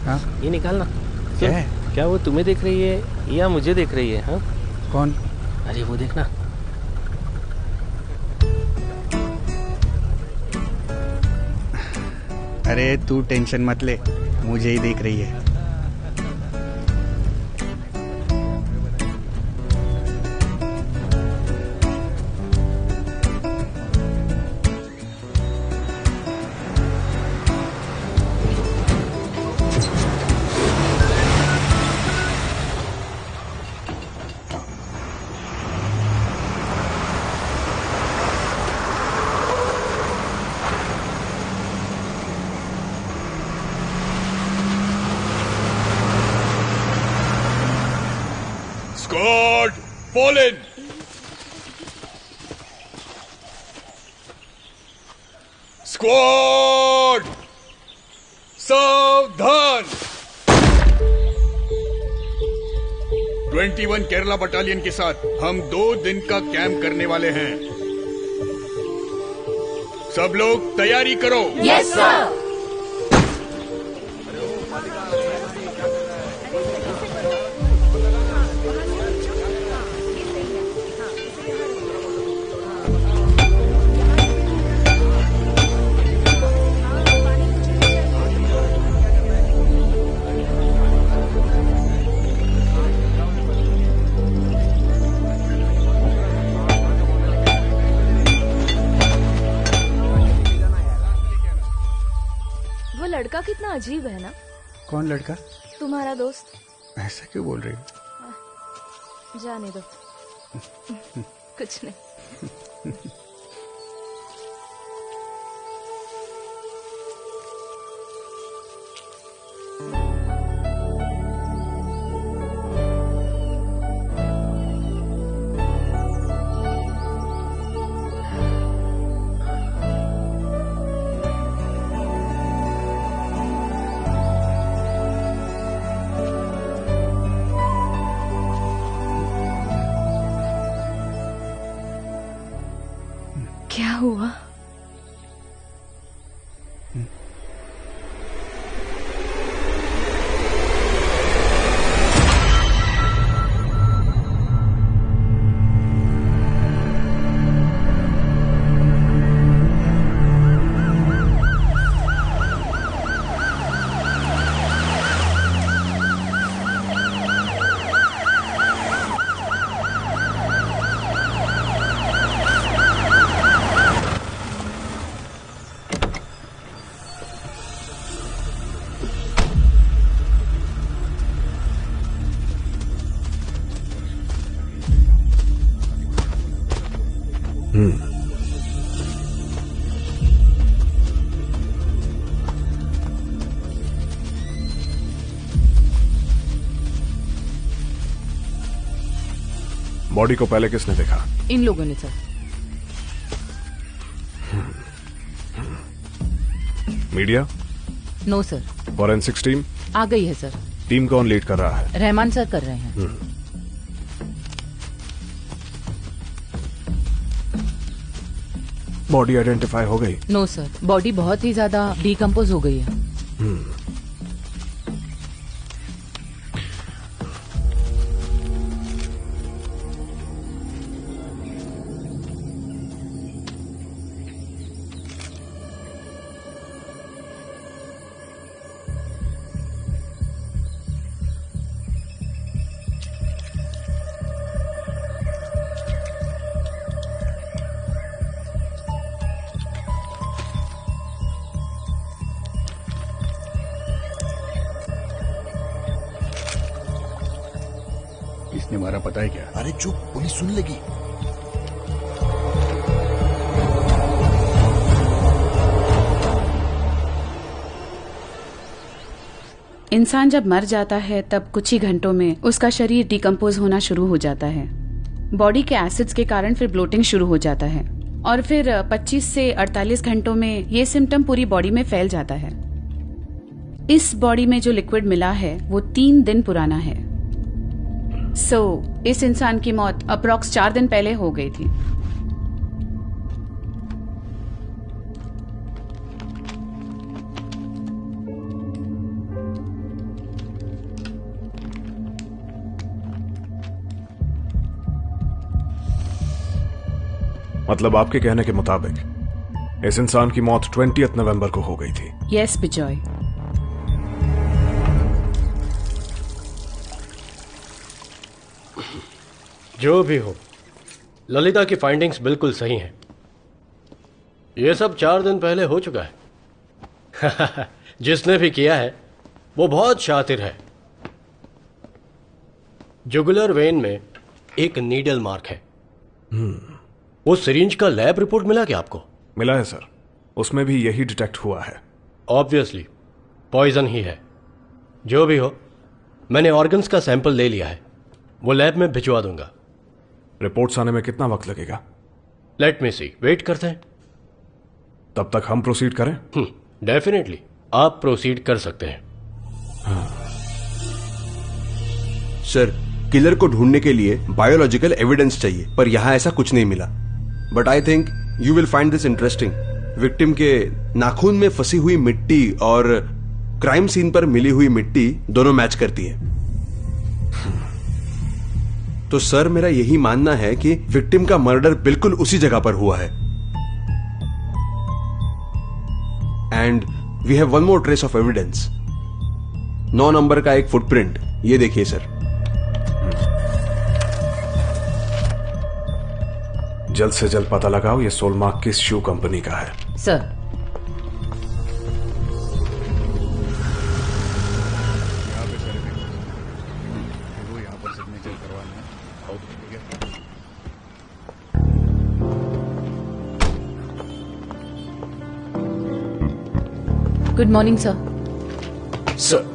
हाँ? ये निकालना। क्या है? क्या वो तुम्हें देख रही है या मुझे देख रही है? हाँ? कौन? अरे वो देखना। अरे तू टेंशन मत ले, मुझे ही देख रही है। Squad, fall in! Squad, सावधान! 21 केरला बटालियन के साथ हम 2 दिन का कैंप करने वाले हैं। सब लोग तैयारी करो। Yes sir. लड़का कितना अजीब है ना। कौन लड़का? तुम्हारा दोस्त। ऐसा क्यों बोल रही हो? जाने दो। कुछ नहीं। क्या हुआ? बॉडी को पहले किसने देखा? इन लोगों ने sir. Media? No sir. Forensics team आ गई है सर। टीम कौन लीड कर रहा है? रहमान सर कर रहे हैं। बॉडी आइडेंटिफाई हो गई? नो सर, बॉडी बहुत ही ज्यादा डिकम्पोज हो गई है। किसने मारा पता है क्या? अरे चुप, पुलिस सुन लेगी। इंसान जब मर जाता है तब कुछ ही घंटों में उसका शरीर डिकम्पोज होना शुरू हो जाता है। बॉडी के एसिड्स के कारण फिर ब्लोटिंग शुरू हो जाता है और फिर 25 से 48 घंटों में ये सिम्टम पूरी बॉडी में फैल जाता है। इस बॉडी में जो लिक्विड मिला है वो 3 दिन पुराना है। इस इंसान की मौत अप्रॉक्स 4 दिन पहले हो गई थी। मतलब आपके कहने के मुताबिक इस इंसान की मौत 20 नवंबर को हो गई थी। यस बिजॉय। जो भी हो, ललिता की फाइंडिंग्स बिल्कुल सही हैं। ये सब 4 दिन पहले हो चुका है। जिसने भी किया है वो बहुत शातिर है। जुगुलर वेन में एक नीडल मार्क है। वो सिरिंज का लैब रिपोर्ट मिला क्या आपको? मिला है सर, उसमें भी यही डिटेक्ट हुआ है। ऑब्वियसली पॉइजन ही है। जो भी हो, मैंने ऑर्गन्स का सैंपल ले लिया है, वो लैब में भिजवा दूंगा। रिपोर्ट्स आने में कितना वक्त लगेगा? लेट मी सी, वेट करते हैं। तब तक हम प्रोसीड करें? डेफिनेटली, आप प्रोसीड कर सकते हैं। सर, किलर को ढूंढने के लिए बायोलॉजिकल एविडेंस चाहिए, पर यहां ऐसा कुछ नहीं मिला। But I think you will find this interesting. Victim के नाखून में फंसी हुई मिट्टी और क्राइम सीन पर मिली हुई मिट्टी दोनों मैच करती है। तो सर, मेरा यही मानना है कि विक्टिम का मर्डर बिल्कुल उसी जगह पर हुआ है। And we have one more trace of evidence. 9 number का एक फुटप्रिंट, ये देखिए सर। जल्द से जल्द पता लगाओ ये सोलमार्क किस शू कंपनी का है। सर, यहाँ पे सारे वो यहाँ पर सिग्नेचर करवाना है। ठीक है। Good morning sir. Sir,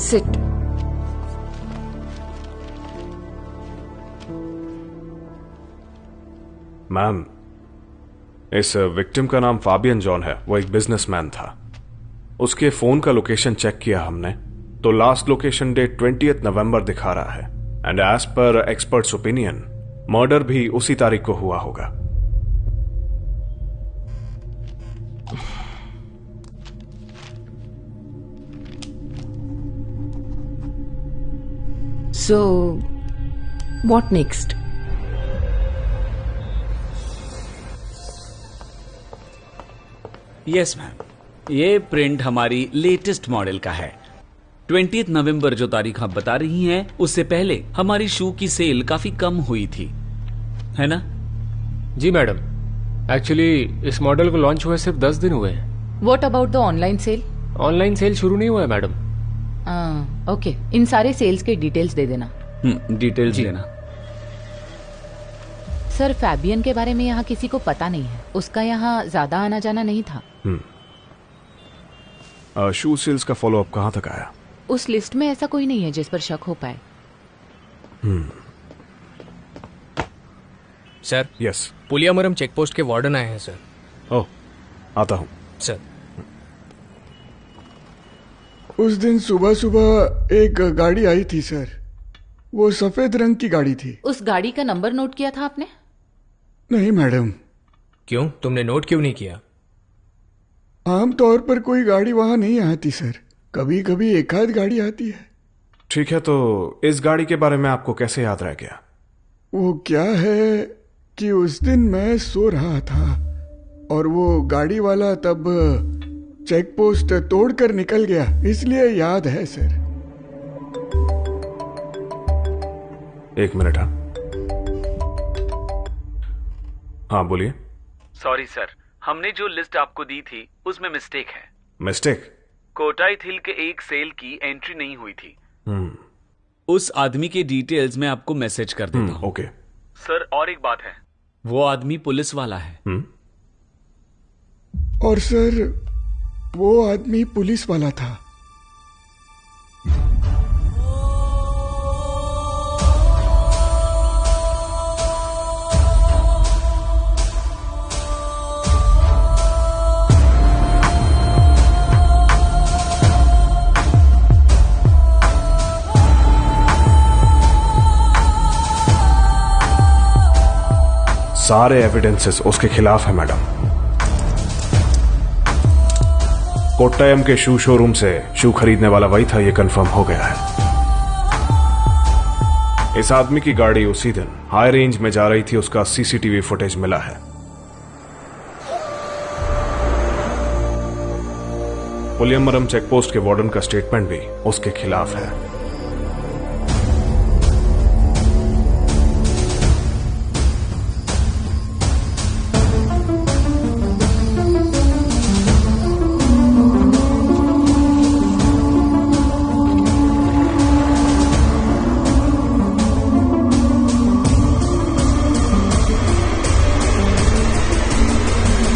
sit. Ma'am, इस विक्टिम का नाम फाबियन जॉन है। वो एक बिजनेसमैन था। उसके फोन का लोकेशन चेक किया हमने, तो लास्ट लोकेशन डेट 20 नवंबर दिखा रहा है। And as per experts opinion, murder भी उसी तारीख को हुआ होगा। So, what next? Yes ma'am, ये प्रिंट हमारी लेटेस्ट मॉडल का है। 20 नवंबर जो तारीख आप बता रही हैं, उससे पहले हमारी शू की सेल काफी कम हुई थी, है ना? जी मैडम, एक्चुअली इस मॉडल को लॉन्च हुए सिर्फ 10 दिन हुए हैं। What about the online sale? Online sale शुरू नहीं हुआ है मैडम। ओके, इन सारे सेल्स के डिटेल्स दे देना। डिटेल्स देना। सर, फैबियन के बारे में यहाँ किसी को पता नहीं है। उसका यहाँ ज्यादा आना जाना नहीं था। शू सेल्स का फॉलोअप कहां तक आया? उस लिस्ट में ऐसा कोई नहीं है जिस पर शक हो पाए। सर, यस, पुलियामरम चेकपोस्ट के वार्डन आए हैं सर। ओह, आता हूं सर। उस दिन सुबह सुबह एक गाड़ी आई थी सर। वो सफेद रंग की गाड़ी थी। उस गाड़ी का नंबर नोट किया था आपने? नहीं मैडम। क्यों, तुमने नोट क्यों नहीं किया? आमतौर पर कोई गाड़ी वहां नहीं आती सर, कभी कभी एक आध गाड़ी आती है। ठीक है, तो इस गाड़ी के बारे में आपको कैसे याद रह गया? वो क्या है कि उस दिन मैं सो रहा था और वो गाड़ी वाला तब चेक पोस्ट तोड़कर निकल गया, इसलिए याद है सर। एक मिनट। हाँ, हाँ बोलिए। सॉरी सर, हमने जो लिस्ट आपको दी थी उसमें मिस्टेक है। मिस्टेक? कोटाई थिल के एक सेल की एंट्री नहीं हुई थी। उस आदमी के डिटेल्स मैं आपको मैसेज कर देता हूँ। ओके सर, और एक बात है, वो आदमी पुलिस वाला है। और सर वो आदमी पुलिस वाला था। सारे एविडेंसेस उसके खिलाफ है मैडम। कोट्टायम के शू शोरूम से शू खरीदने वाला वही था, ये कंफर्म हो गया है। इस आदमी की गाड़ी उसी दिन हाई रेंज में जा रही थी, उसका सीसीटीवी फुटेज मिला है। पुलियमरम चेकपोस्ट के वार्डन का स्टेटमेंट भी उसके खिलाफ है।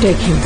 Take him.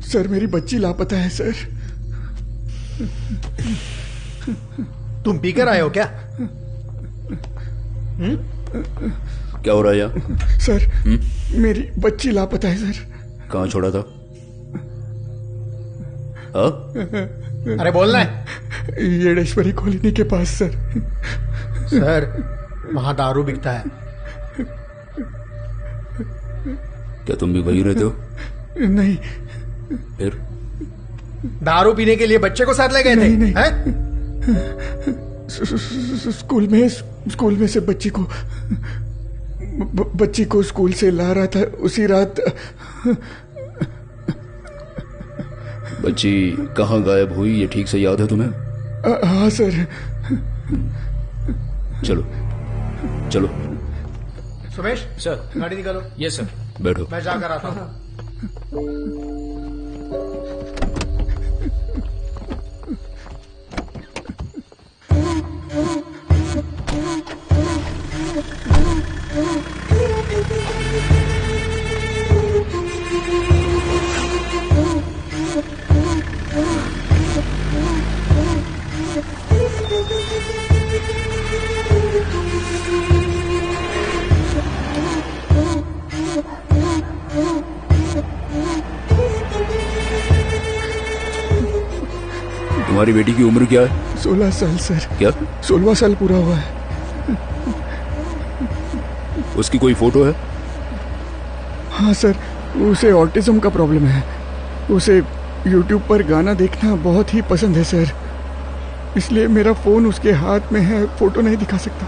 सर मेरी बच्ची लापता है सर। तुम पीकर आए हो क्या? क्या हो रहा है यहाँ? सर मेरी बच्ची लापता है सर। कहाँ छोड़ा था? हाँ? अरे बोलना है। येडेश्वरी कॉलोनी के पास सर। सर वहां दारू बिकता है। क्या तुम भी वहीं रहते हो? नहीं। फिर दारू पीने के लिए बच्चे को साथ ले गए थे? नहीं। हैं? स्कूल में से बच्ची को स्कूल से ला रहा था उसी रात। बच्ची कहाँ गायब हुई ये ठीक से याद है तुम्हें? हाँ सर। चलो चलो। सुमेश सर गाड़ी निकालो। Yes sir. बैठो। मैं जाकर आता हूँ। तुम्हारी बेटी की उम्र क्या है? 16 साल सर। क्या? 16वां साल पूरा हुआ है। उसकी कोई फोटो है? हाँ सर, उसे ऑटिज्म का प्रॉब्लम है। उसे यूट्यूब पर गाना देखना बहुत ही पसंद है सर, इसलिए मेरा फोन उसके हाथ में है, फोटो नहीं दिखा सकता।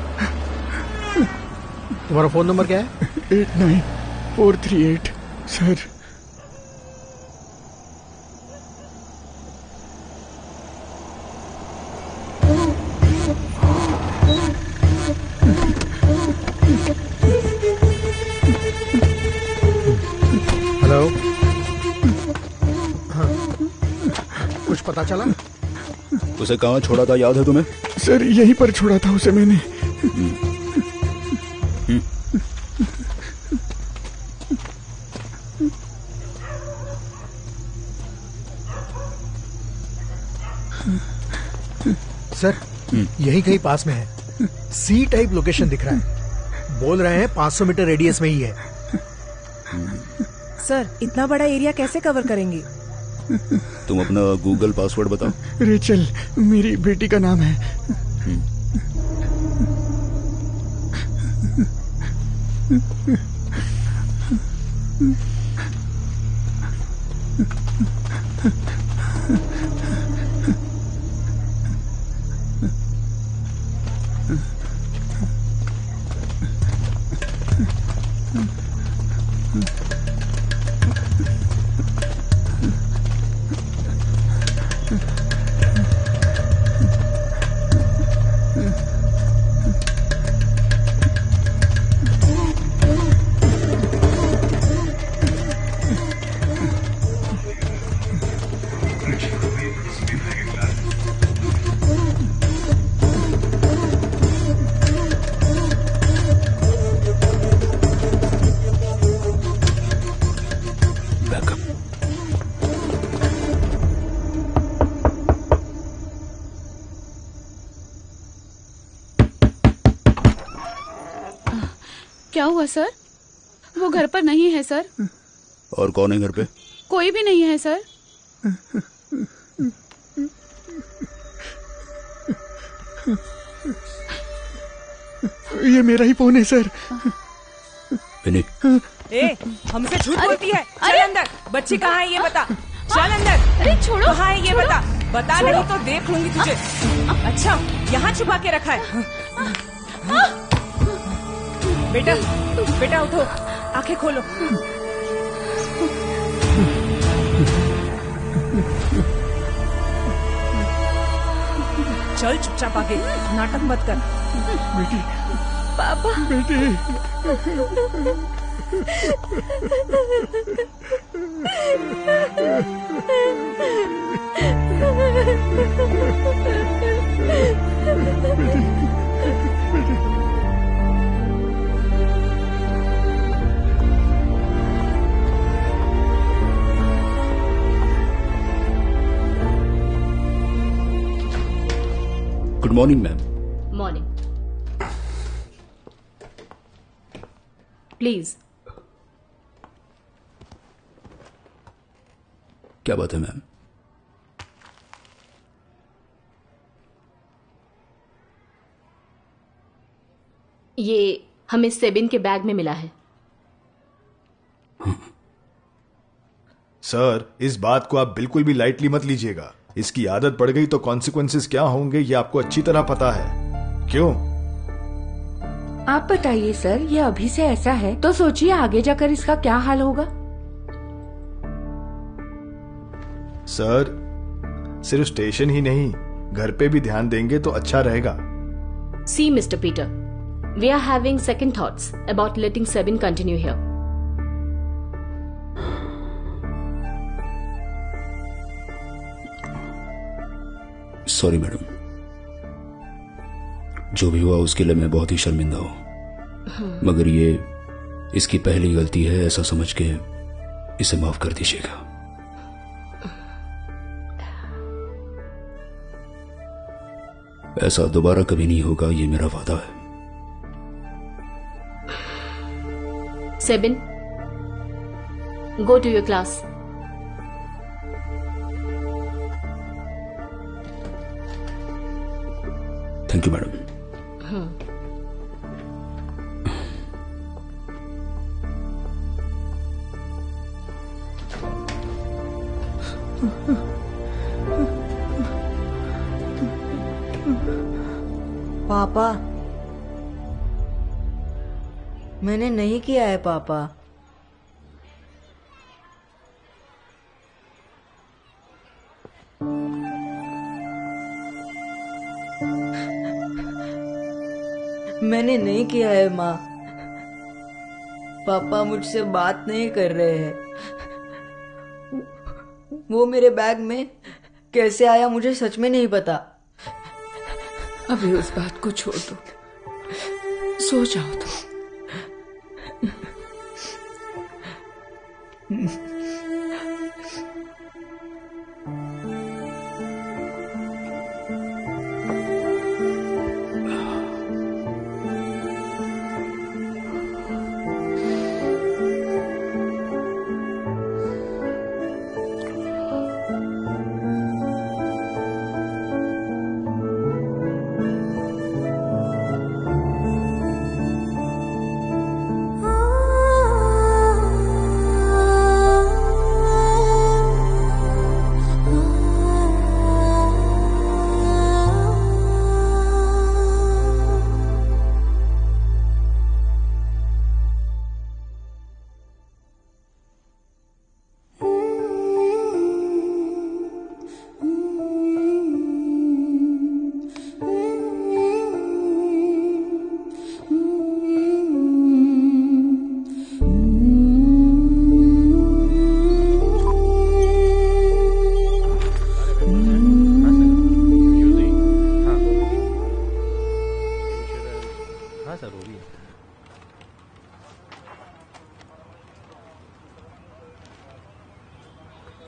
तुम्हारा फोन नंबर क्या है? 89438 सर। हेलो, हाँ, कुछ पता चला? उसे कहाँ छोड़ा था, याद है तुम्हें? सर यहीं पर छोड़ा था उसे मैंने। सर यही कहीं पास में है। सी टाइप लोकेशन दिख रहा है। बोल रहे हैं 500 मीटर रेडियस में ही है। सर इतना बड़ा एरिया कैसे कवर करेंगे? तुम अपना गूगल पासवर्ड बताओ। रेचल मेरी बेटी का नाम है। क्या हुआ सर? वो घर पर नहीं है सर। और कौन है घर पे? कोई भी नहीं है सर। ये मेरा ही फोन है सर। ए, हमसे झूठ बोलती है। चल अंदर। बच्ची कहाँ है ये बता। चल अंदर। अरे छोड़ो। कहाँ है ये बता। बता नहीं तो देख लूंगी तुझे। अच्छा यहाँ छुपा के रखा है। बेटा बेटा उठो, आंखें खोलो। चल चुपचाप आगे, नाटक मत कर। बेटी, पापा, बेटी। Good morning ma'am. Morning. Please. क्या बात है मैम? ये हमें सेबिन के बैग में मिला है। सर, इस बात को आप बिल्कुल भी लाइटली मत लीजिएगा। इसकी आदत पड़ गई तो कॉन्सिक्वेंसेस क्या होंगे ये आपको अच्छी तरह पता है। क्यों? आप बताइए सर, ये अभी से ऐसा है तो सोचिए आगे जाकर इसका क्या हाल होगा। सर, सिर्फ स्टेशन ही नहीं, घर पे भी ध्यान देंगे तो अच्छा रहेगा। See, Mr. Peter, we are having second thoughts about letting Sebin continue here. Sorry madam, जो भी हुआ उसके लिए मैं बहुत ही शर्मिंदा हूं, मगर ये इसकी पहली गलती है ऐसा समझ के इसे माफ कर दीजिएगा। ऐसा दोबारा कभी नहीं होगा, ये मेरा वादा है। Sebin, go to your class. Thank you madam. पापा, मैंने नहीं किया है पापा। मैंने नहीं किया है माँ। पापा मुझसे बात नहीं कर रहे हैं। वो मेरे बैग में कैसे आया मुझे सच में नहीं पता। अभी उस बात को छोड़ दो, सो जाओ तुम।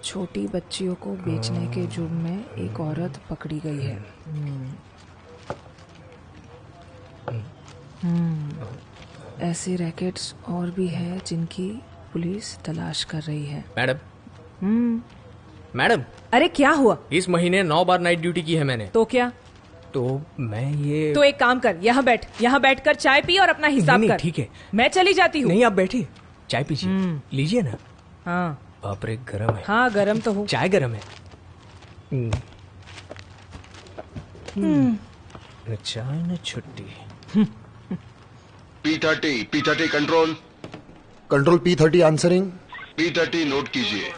छोटी बच्चियों को बेचने के जुर्म में एक औरत पकड़ी गई है। ऐसे रैकेट्स और भी हैं जिनकी पुलिस तलाश कर रही है। मैडम, मैडम, अरे क्या हुआ? इस महीने 9 बार नाइट ड्यूटी की है मैंने। तो क्या? तो मैं ये तो एक काम कर, यहाँ बैठकर चाय पी और अपना हिसाब कर। ठीक है, मैं चली जाती हूँ। नहीं, आप बैठिए, चाय पीजिए, लीजिए ना। हाँ बाप रे, गरम है। हाँ गरम तो हो। चाय गरम है। चाय न छुट्टी। P30 control. Control P30 answering. P30 note कीजिए।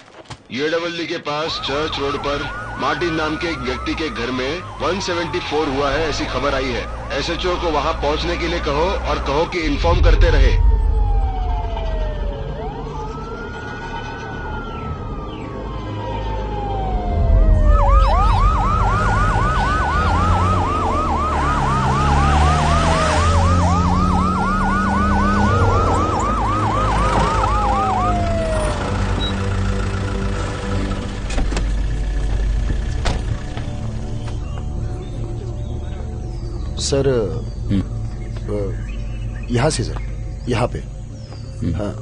येडवल्ली के पास चर्च रोड पर मार्टिन नाम के एक व्यक्ति के घर में 174 हुआ है, ऐसी खबर आई है। SHO को वहां पहुंचने के लिए कहो और कहो कि इन्फॉर्म करते रहे। सर, यहाँ से सर, यहाँ पे। हाँ,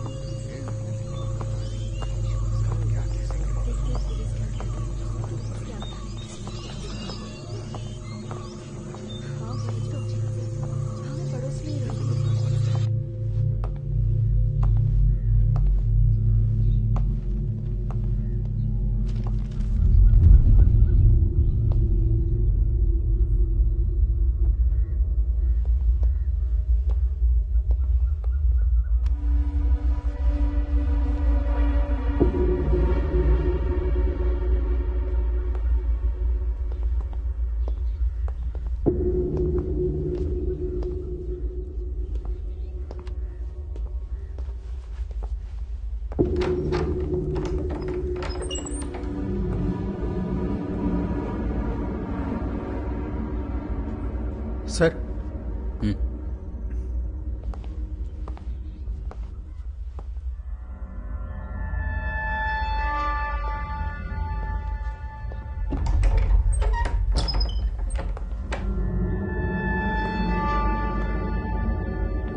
सर।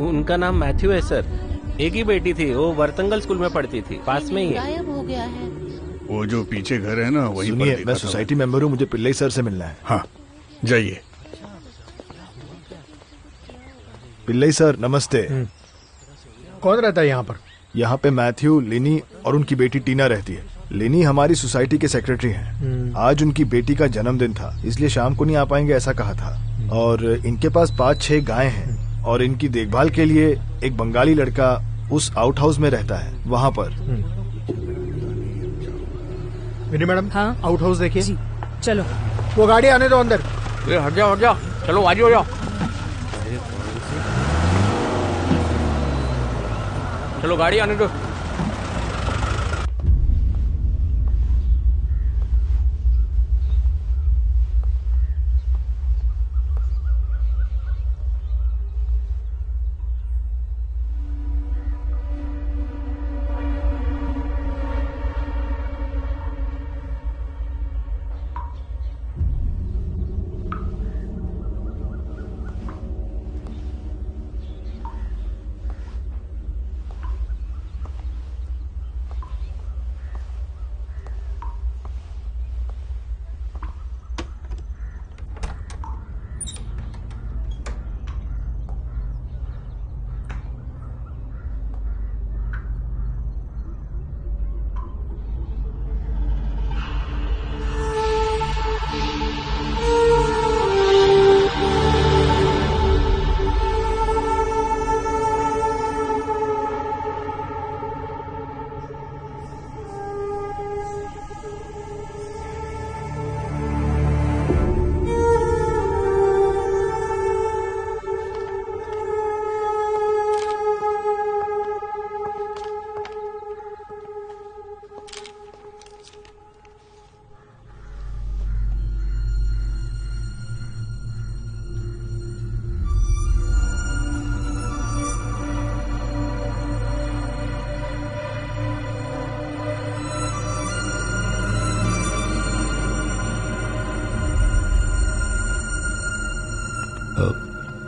उनका नाम मैथ्यू है सर। एक ही बेटी थी, वो वर्तंगल स्कूल में पढ़ती थी, पास में ही है। गायब हो गया है। वो जो पीछे घर है ना, वहीं पर सुनिए, देखा मैं था। सोसाइटी मेंबर हूँ, मुझे पिल्लई सर से मिलना है। हाँ, जाइए। पिल्लई सर नमस्ते। कौन रहता है यहाँ पर? यहाँ पे मैथ्यू, लिनी और उनकी बेटी टीना रहती है। लिनी हमारी सोसाइटी के सेक्रेटरी हैं। आज उनकी बेटी का जन्मदिन था, इसलिए शाम को नहीं आ पाएंगे ऐसा कहा था। और इनके पास 5-6 गायें हैं और इनकी देखभाल के लिए एक बंगाली लड़का उस आउट हाउस में रहता है, वहाँ पर। मिनी मैडम, हाँ आउट हाउस देखिए। चलो वो गाड़ी आने दो अंदर। हट जाओ, चलो आगे हो जाओ। चलो गाड़ी आने दो।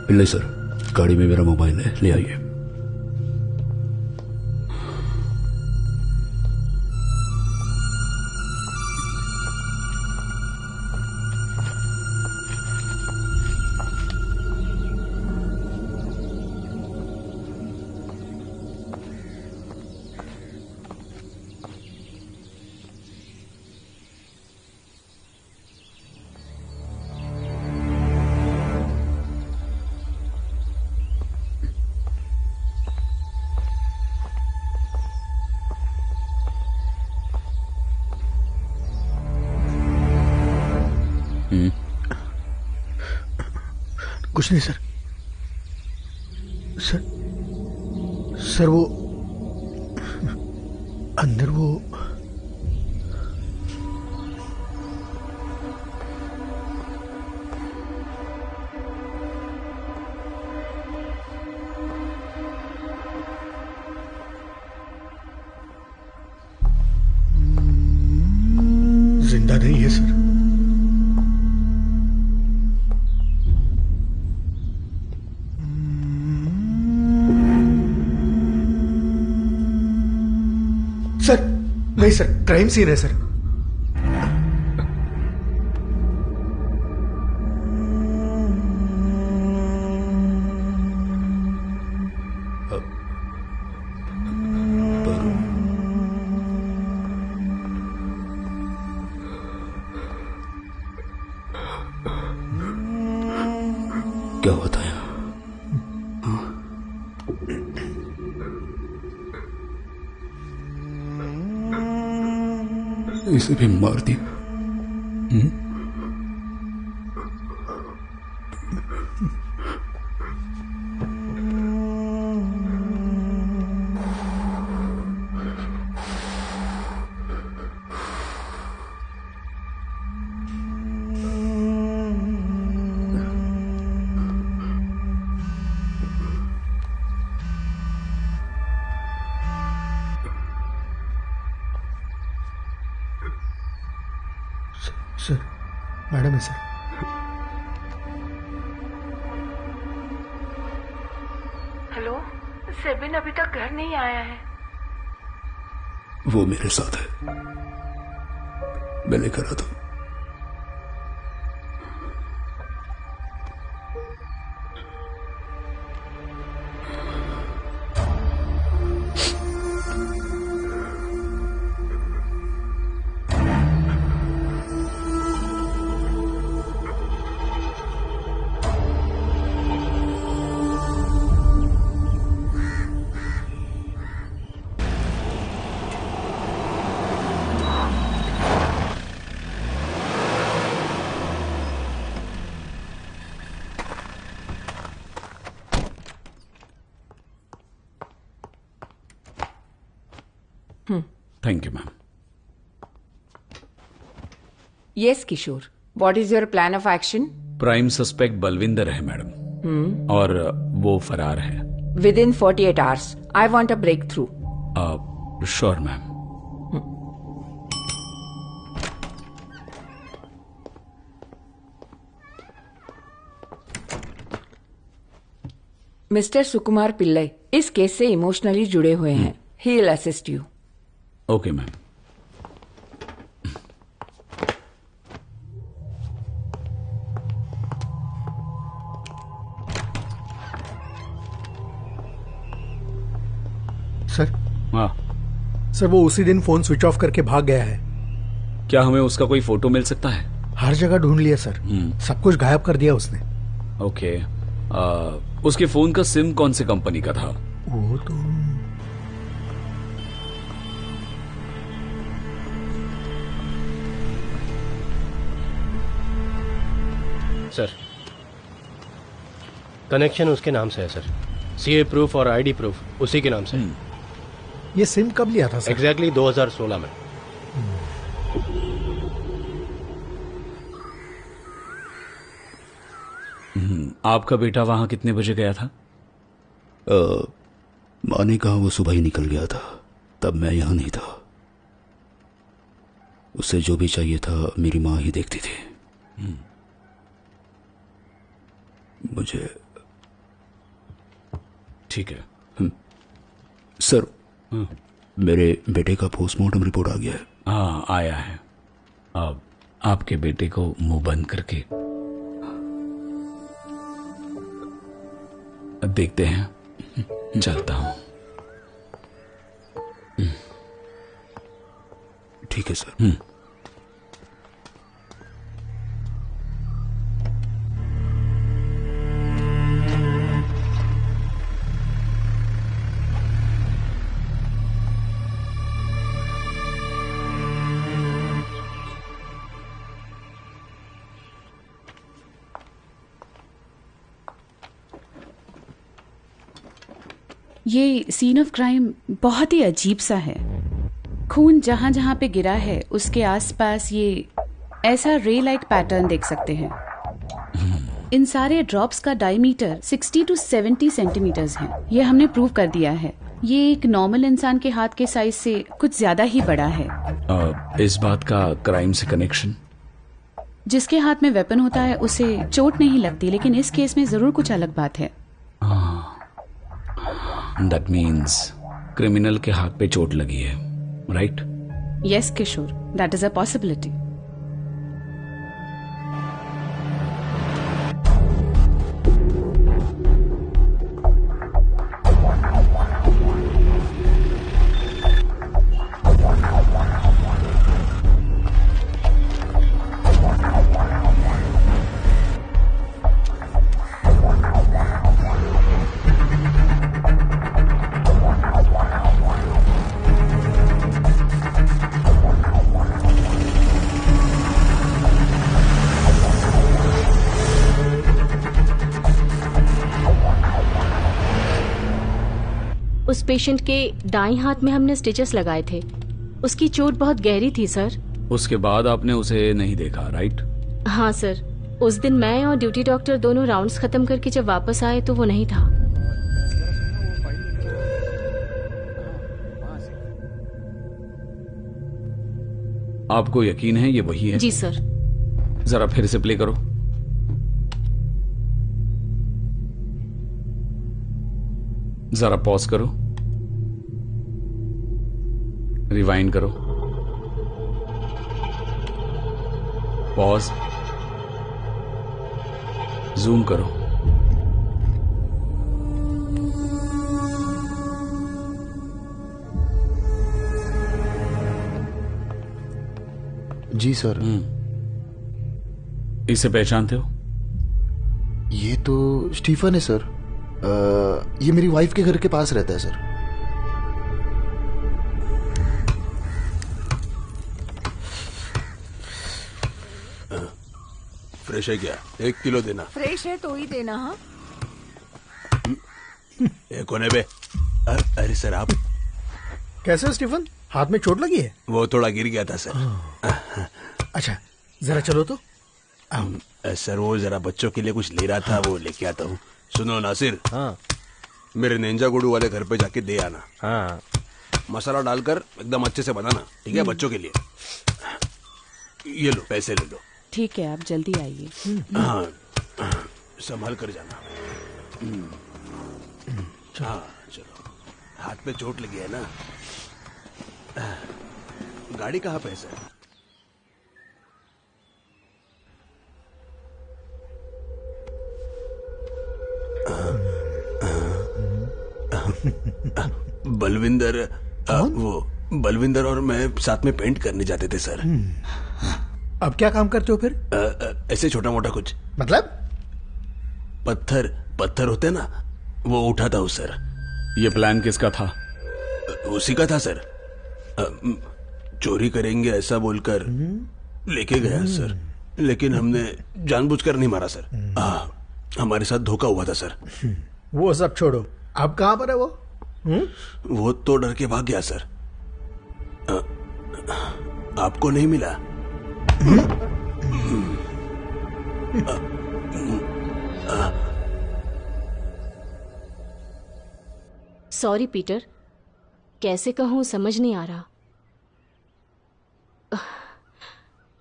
पिल्लई सर, गाड़ी में मेरा मोबाइल है, ले आइए। कुछ नहीं सर। सर वो अंदर वो जिंदा नहीं है सर। सर नहीं सर, क्राइम सीन है सर। क्या होता है? इसे भी मार दिया। सर, मैडम है सर। हेलो, सेबिन अभी तक घर नहीं आया है। वो मेरे साथ है, मैं लेकर आता हूं। Thank you ma'am. Yes Kishore, what is your plan of action? Prime suspect Balwinder है मैडम, और वो फरार है। Within 48 hours I want a breakthrough. Sure ma'am. Mister Sukumar Pillai इस केस से इमोशनली जुड़े हुए हैं। He will assist you. Okay ma'am. Sir. हाँ सर, वो उसी दिन फोन स्विच ऑफ करके भाग गया है। क्या हमें उसका कोई फोटो मिल सकता है? हर जगह ढूंढ लिया सर, सब कुछ गायब कर दिया उसने। ओके, उसके फोन का सिम कौन सी कंपनी का था? वो तो सर, कनेक्शन उसके नाम से है सर। सीए प्रूफ और आईडी प्रूफ उसी के नाम से। ये सिम कब लिया था सर? एग्जैक्टली 2016 में। आपका बेटा वहां कितने बजे गया था? माँ ने कहा वो सुबह ही निकल गया था, तब मैं यहां नहीं था। उसे जो भी चाहिए था मेरी माँ ही देखती थी। मुझे ठीक है सर, मेरे बेटे का पोस्टमार्टम रिपोर्ट आ गया है। हाँ, आया है। अब आपके बेटे को मुंह बंद करके देखते हैं। चलता हूं। ठीक है सर। ये सीन ऑफ क्राइम बहुत ही अजीब सा है। खून जहां जहां पे गिरा है उसके आसपास ये ऐसा रे लाइक पैटर्न देख सकते हैं। इन सारे ड्रॉप्स का डायमीटर 60 to 70 सेंटीमीटर्स है। ये हमने प्रूव कर दिया है। ये एक नॉर्मल इंसान के हाथ के साइज से कुछ ज्यादा ही बड़ा है। इस बात का क्राइम से कनेक्शन? जिसके हाथ में वेपन होता है उसे चोट नहीं लगती, लेकिन इस केस में जरूर कुछ अलग बात है। That means क्रिमिनल के हाथ पे चोट लगी है, right? Yes, Kishore, that is a possibility. उस पेशेंट के दाईं हाथ में हमने स्टिचेस लगाए थे। उसकी चोट बहुत गहरी थी सर। उसके बाद आपने उसे नहीं देखा, राइट? हाँ सर, उस दिन मैं और ड्यूटी डॉक्टर दोनों राउंड्स खत्म करके जब वापस आए तो वो नहीं था। आपको यकीन है ये वही है? जी सर। जरा फिर से प्ले करो। जरा पॉज करो, रिवाइंड करो, पॉज, जूम करो। जी सर। इसे पहचानते हो? ये तो स्टीफन है सर। ये मेरी वाइफ के घर के पास रहता है सर। फ्रेश है क्या? 1 किलो देना। फ्रेश है तो ही देना। हाँ, कौन है बे? अरे सर आप कैसे हो स्टीफन? हाथ में चोट लगी है? वो थोड़ा गिर गया था सर। अच्छा जरा चलो तो। सर वो जरा बच्चों के लिए कुछ ले रहा था, वो लेके आता हूँ। सुनो नासिर, हाँ मेरे नेंजा गुडू वाले घर पे जाके दे आना। हाँ मसाला डालकर एकदम अच्छे से बनाना, ठीक है? बच्चों के लिए। ये लो पैसे ले लो। ठीक है, आप जल्दी आइए। हाँ संभाल कर जाना। हाँ चलो। हाथ पे चोट लगी है ना? गाड़ी कहाँ पे है सर? बलविंदर, वो बलविंदर और मैं साथ में पेंट करने जाते थे सर। अब क्या काम करते हो फिर? ऐसे छोटा मोटा कुछ। मतलब? पत्थर होते ना, वो उठाता हूँ सर। ये प्लान किसका था? उसी का था सर। चोरी करेंगे ऐसा बोलकर लेके गया सर, लेकिन हमने जानबूझकर नहीं मारा सर। हमारे साथ धोखा हुआ था सर। वो सब छोड़ो, अब कहाँ पर है वो? वो तो डर के भाग गया सर। आपको नहीं मिला? सॉरी पीटर, कैसे कहूँ समझ नहीं आ रहा।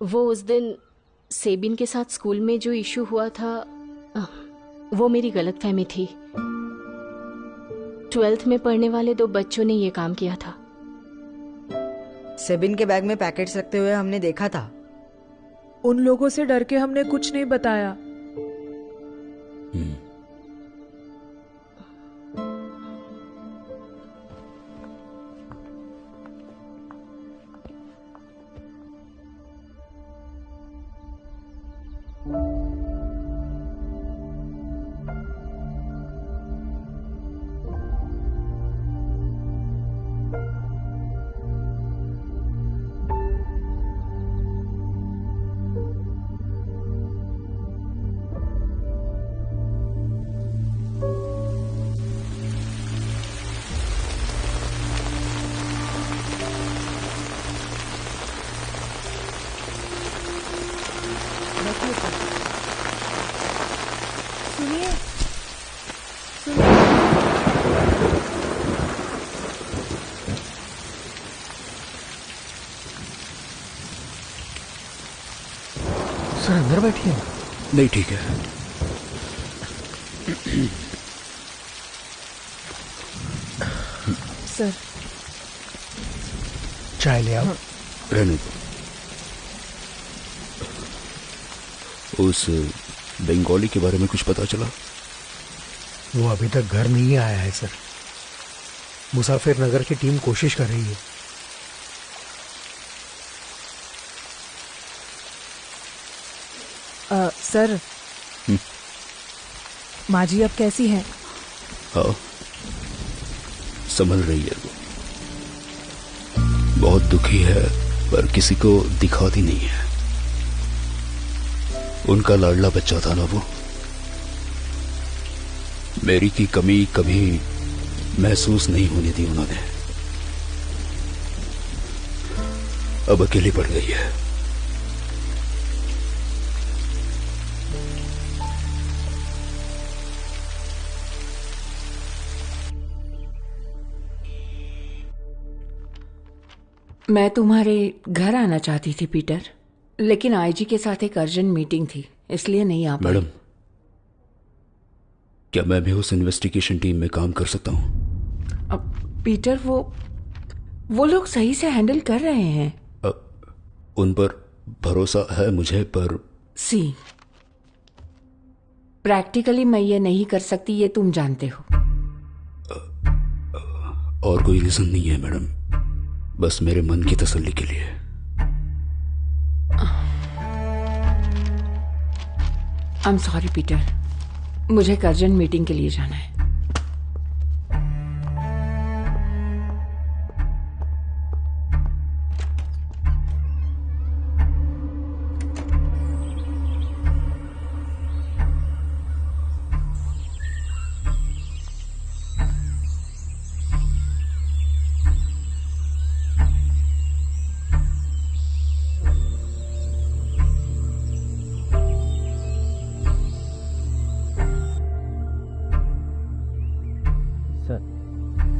वो उस दिन सेबिन के साथ स्कूल में जो इशू हुआ था, वो मेरी गलतफहमी थी। 12th में पढ़ने वाले 2 बच्चों ने ये काम किया था। सेबिन के बैग में पैकेट्स रखते हुए हमने देखा था। उन लोगों से डर के हमने कुछ नहीं बताया। सर अंदर बैठिए। नहीं ठीक है। सर चाय ले आओ। रहने दो। उस बंगाली के बारे में कुछ पता चला? वो अभी तक घर नहीं आया है सर। मुसाफिर नगर की टीम कोशिश कर रही है। सर माँ जी अब कैसी हैं? हाँ संभल रही है वो। बहुत दुखी है पर किसी को दिखाती नहीं है। उनका लाडला बच्चा था ना वो। मेरी की कमी कभी महसूस नहीं होने दी उन्होंने। अब अकेली पड़ गई है। मैं तुम्हारे घर आना चाहती थी पीटर, लेकिन आईजी के साथ एक अर्जेंट मीटिंग थी, इसलिए नहीं आ पाई। मैडम क्या मैं भी उस इन्वेस्टिगेशन टीम में काम कर सकता हूं? पीटर वो लोग सही से हैंडल कर रहे हैं। उन पर भरोसा है मुझे, पर प्रैक्टिकली मैं ये नहीं कर सकती, ये तुम जानते हो। और कोई रीजन नहीं है मैडम, बस मेरे मन की तसल्ली के लिए। आई एम सॉरी पीटर, मुझे एक अर्जेंट मीटिंग के लिए जाना है।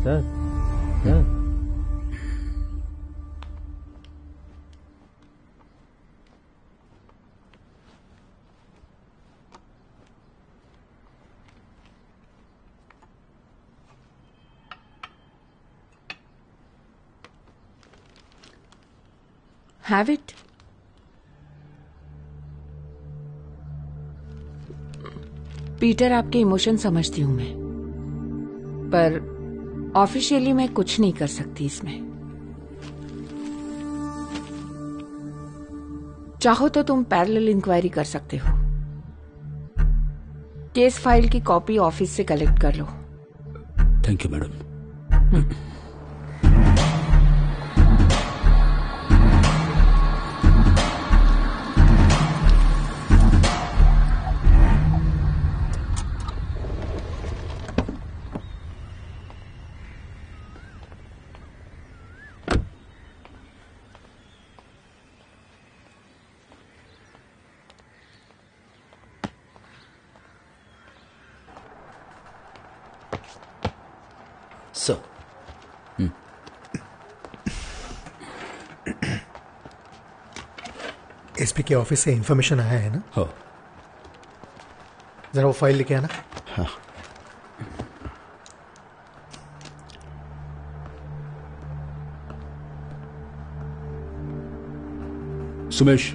Sir sir have it. Peter, आपके इमोशन समझती हूं मैं, पर ऑफिशियली मैं कुछ नहीं कर सकती इसमें। चाहो तो तुम पैरेलल इंक्वायरी कर सकते हो। केस फाइल की कॉपी ऑफिस से कलेक्ट कर लो। Thank you madam. Sir, SP के ऑफिस से इंफॉर्मेशन आया है ना? हाँ। जरा वो फाइल लेके आना। हाँ। सुमेश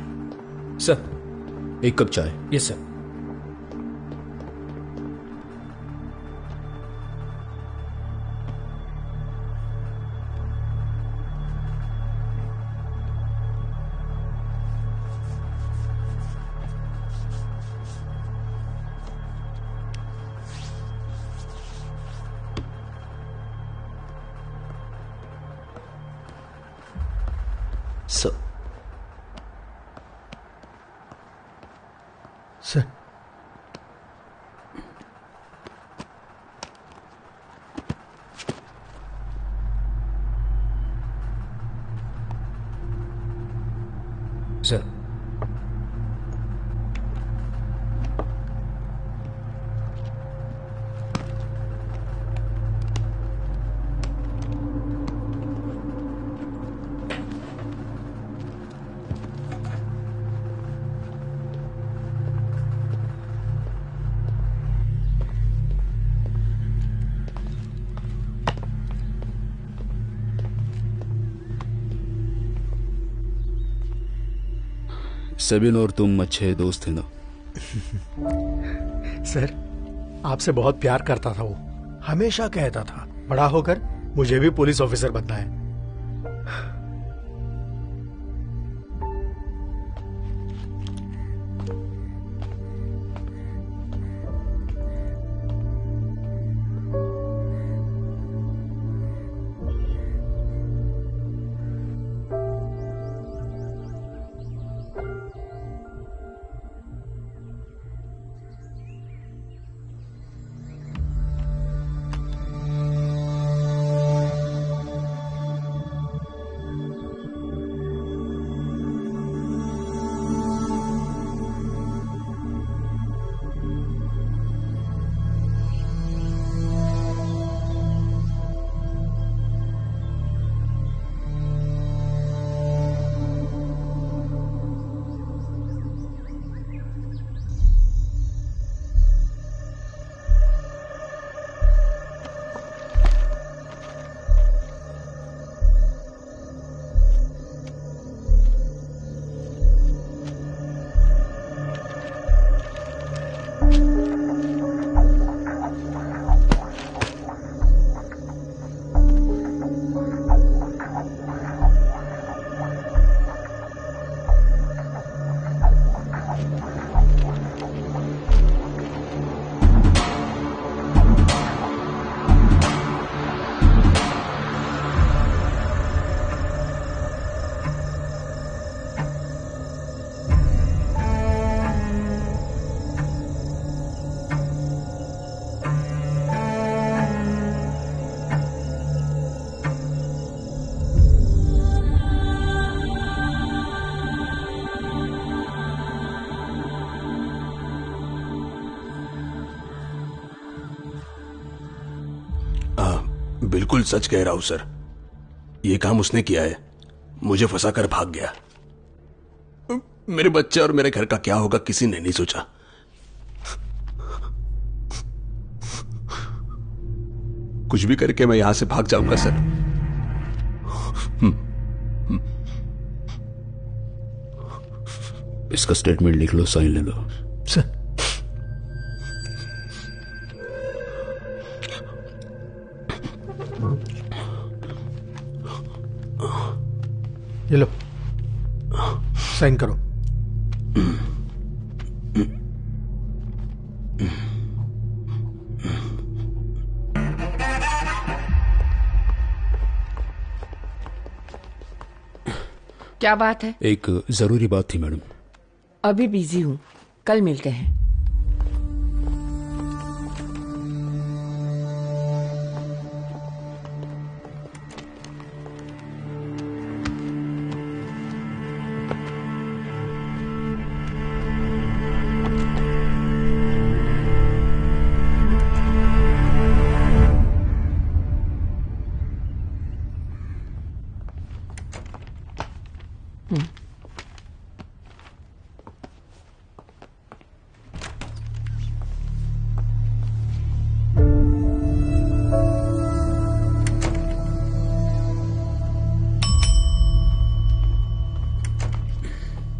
सर। एक कप चाय। Yes sir. Sir. Sir, sir. Sabin और तुम अच्छे दोस्त थे ना? सर, आपसे बहुत प्यार करता था वो। हमेशा कहता था बड़ा होकर मुझे भी पुलिस ऑफिसर बनना है। बिल्कुल सच कह रहा हूं सर, ये काम उसने किया है, मुझे फंसा कर भाग गया। मेरे बच्चे और मेरे घर का क्या होगा किसी ने नहीं सोचा। कुछ भी करके मैं यहां से भाग जाऊंगा सर। इसका स्टेटमेंट लिख लो, साइन ले लो। सर ये लो, साइन करो। क्या बात है? एक जरूरी बात थी मैडम। अभी बिजी हूँ, कल मिलते हैं।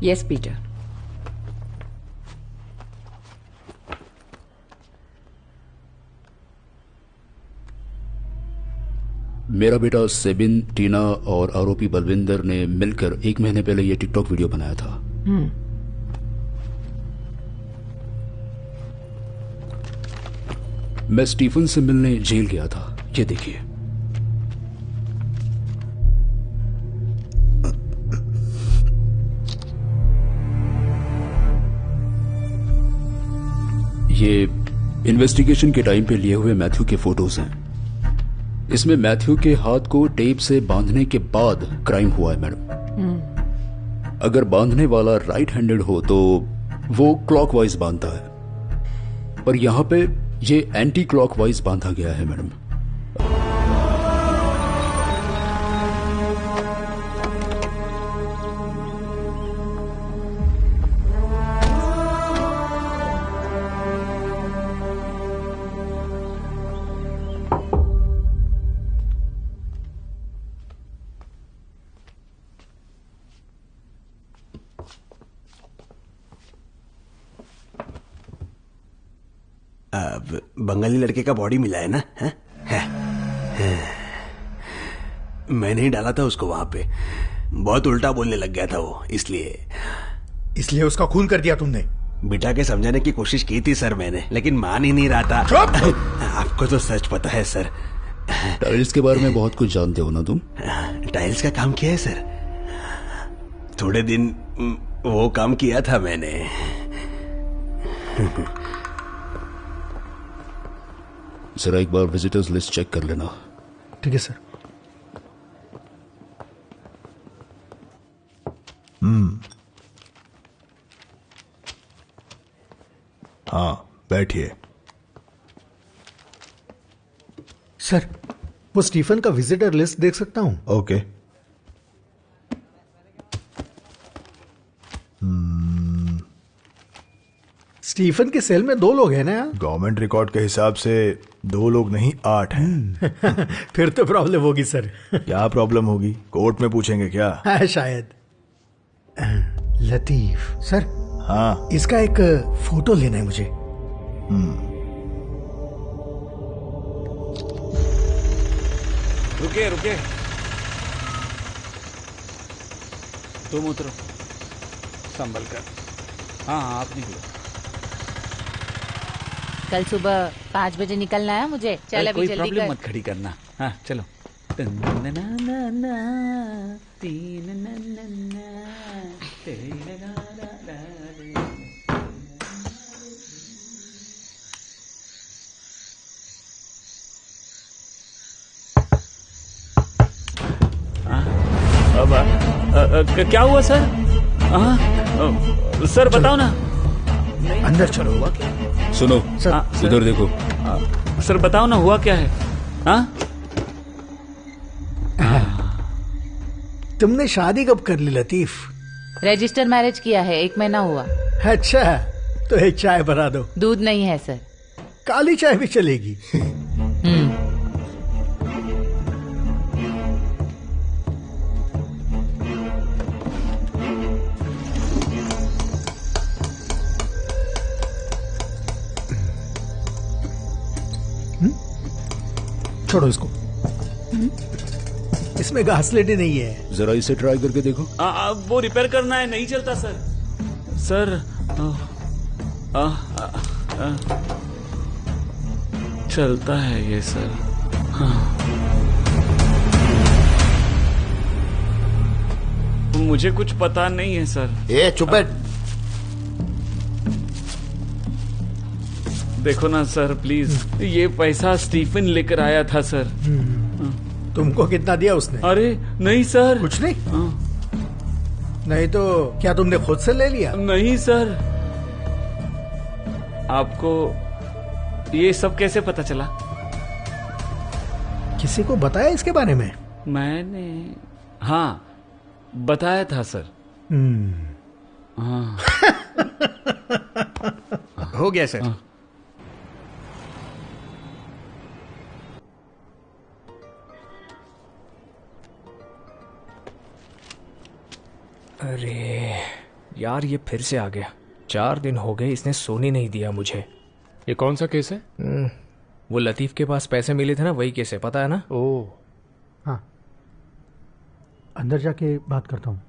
Yes Peter. मेरा बेटा सेबिन, टीना और आरोपी बलविंदर ने मिलकर 1 महीने पहले ये टिकटॉक वीडियो बनाया था। मैं स्टीफन से मिलने जेल गया था, ये देखिए। ये इन्वेस्टिगेशन के टाइम पे लिए हुए मैथ्यू के फोटोज हैं। इसमें मैथ्यू के हाथ को टेप से बांधने के बाद क्राइम हुआ है मैडम। अगर बांधने वाला राइट हैंडेड हो तो वो क्लॉकवाइज बांधता है, पर यहां पे ये एंटी क्लॉकवाइज बांधा गया है मैडम। बंगाली लड़के का बॉडी मिला है ना? मैंने ही डाला था उसको वहां पे। बहुत उल्टा बोलने लग गया था वो, इसलिए उसका खून कर दिया तुमने? बिठा के समझाने की कोशिश की थी सर मैंने, लेकिन मान ही नहीं रहा था। आपको तो सच पता है सर। टाइल्स के बारे में बहुत कुछ जानते हो ना तुम? टाइल्स का काम किया है सर, थोड़े दिन वो काम किया था मैंने। जरा एक बार विजिटर्स लिस्ट चेक कर लेना। ठीक है सर। हाँ बैठिए। सर वो स्टीफन का विजिटर लिस्ट देख सकता हूं? ओके। स्टीफन के सेल में 2 लोग हैं ना? गवर्नमेंट रिकॉर्ड के हिसाब से 2 लोग नहीं 8 हैं। फिर तो प्रॉब्लम होगी सर। क्या प्रॉब्लम होगी? कोर्ट में पूछेंगे क्या? शायद। लतीफ सर। हाँ इसका एक फोटो लेना है मुझे। रुके रुके, तुम उतरो संभल कर। हाँ आप निकलो। कल सुबह 5 बजे निकलना है मुझे। चल अभी कोई जल्दी प्रॉब्लम कर। मत खड़ी करना। हाँ चलो। क्या हुआ सर? सर बताओ ना। अंदर चलो। हुआ क्या? सुनो, इधर देखो। सर बताओ ना हुआ क्या है? हाँ तुमने शादी कब कर ली लतीफ? रजिस्टर मैरिज किया है, 1 महीना हुआ। अच्छा, तो एक चाय बना दो। दूध नहीं है सर। काली चाय भी चलेगी। छोड़ो इसको, इसमें घासलेट नहीं है। जरा इसे ट्राई करके देखो। वो रिपेयर करना है, नहीं चलता सर। सर चलता है ये सर। मुझे कुछ पता नहीं है सर। ए चुप बैठ। देखो ना सर प्लीज, ये पैसा स्टीफन लेकर आया था सर। तुमको कितना दिया उसने? अरे नहीं सर, कुछ नहीं। नहीं तो क्या तुमने खुद से ले लिया? नहीं सर। आपको ये सब कैसे पता चला? किसी को बताया इसके बारे में? मैंने हाँ बताया था सर। हाँ। हो गया सर। अरे यार, ये फिर से आ गया। 4 दिन हो गए, इसने सोने नहीं दिया मुझे। ये कौन सा केस है? वो लतीफ के पास पैसे मिले थे ना, वही केस है, पता है ना? ओह हाँ, अंदर जाके बात करता हूँ।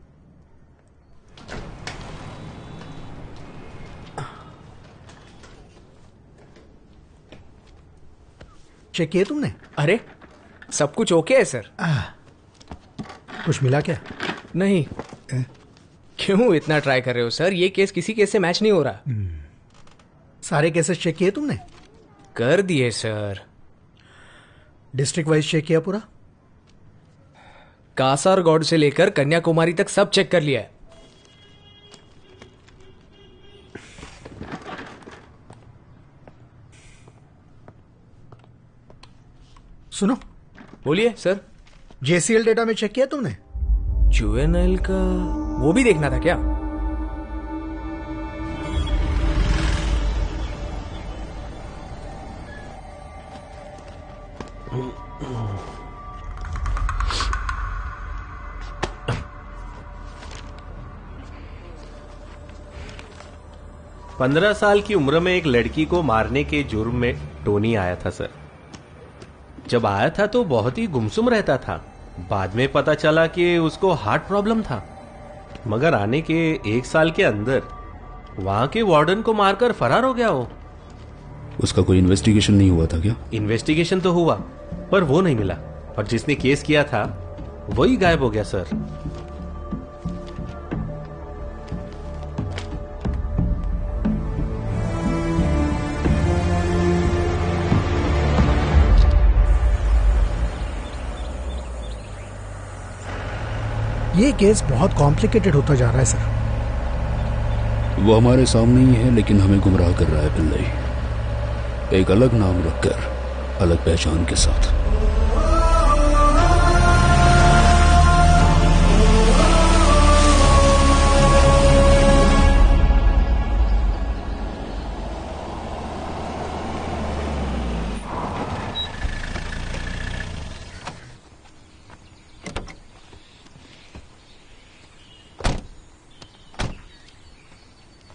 चेक किया तुमने? अरे सब कुछ ओके है सर। कुछ मिला क्या? नहीं। क्यों इतना ट्राई कर रहे हो सर? ये केस किसी केस से मैच नहीं हो रहा। सारे केसेस चेक किए तुमने? कर दिए सर। डिस्ट्रिक्ट वाइज चेक किया पूरा? कासारगौड़ से लेकर कन्याकुमारी तक सब चेक कर लिया है। सुनो। बोलिए सर। जेसीएल डेटा में चेक किया तुमने? जुवेनाइल का वो भी देखना था क्या? पंद्रह साल की उम्र में एक लड़की को मारने के जुर्म में टोनी आया था सर। जब आया था तो बहुत ही गुमसुम रहता था। बाद में पता चला कि उसको हार्ट प्रॉब्लम था, मगर आने के 1 साल के अंदर वहां के वार्डन को मारकर फरार हो गया वो। उसका कोई इन्वेस्टिगेशन नहीं हुआ था क्या? इन्वेस्टिगेशन तो हुआ पर वो नहीं मिला, और जिसने केस किया था वही गायब हो गया सर। ये केस बहुत कॉम्प्लिकेटेड होता जा रहा है सर। वो हमारे सामने ही है, लेकिन हमें गुमराह कर रहा है पिल्लई। एक अलग नाम रखकर, अलग पहचान के साथ।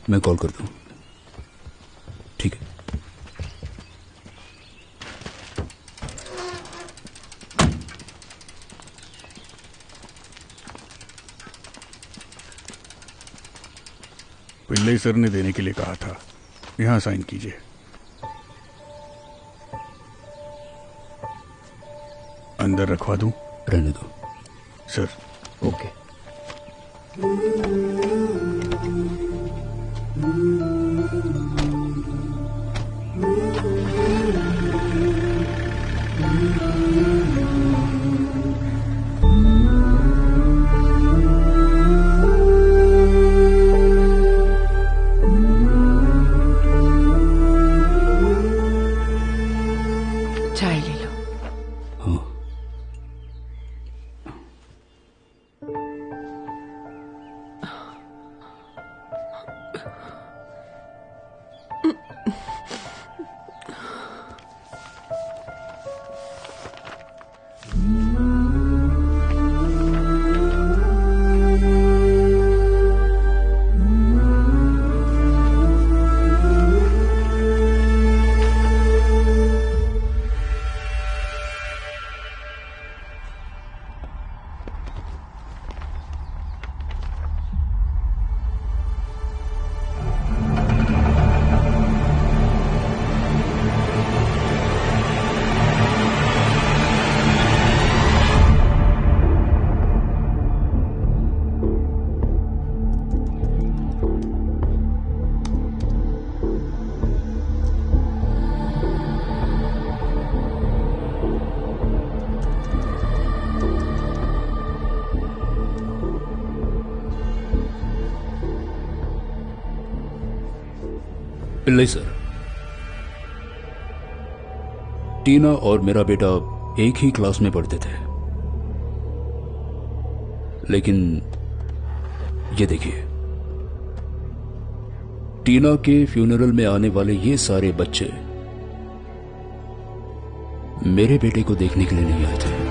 मैं कॉल करता हूँ। ठीक है। पिल्लई सर ने देने के लिए कहा था। यहाँ साइन कीजिए। अंदर रखवा दूं? रहने दो सर। ओके। चाय ले लो। हाँ। पिल्लई सर, टीना और मेरा बेटा एक ही क्लास में पढ़ते थे, लेकिन ये देखिए, टीना के फ्यूनरल में आने वाले ये सारे बच्चे मेरे बेटे को देखने के लिए नहीं आए थे।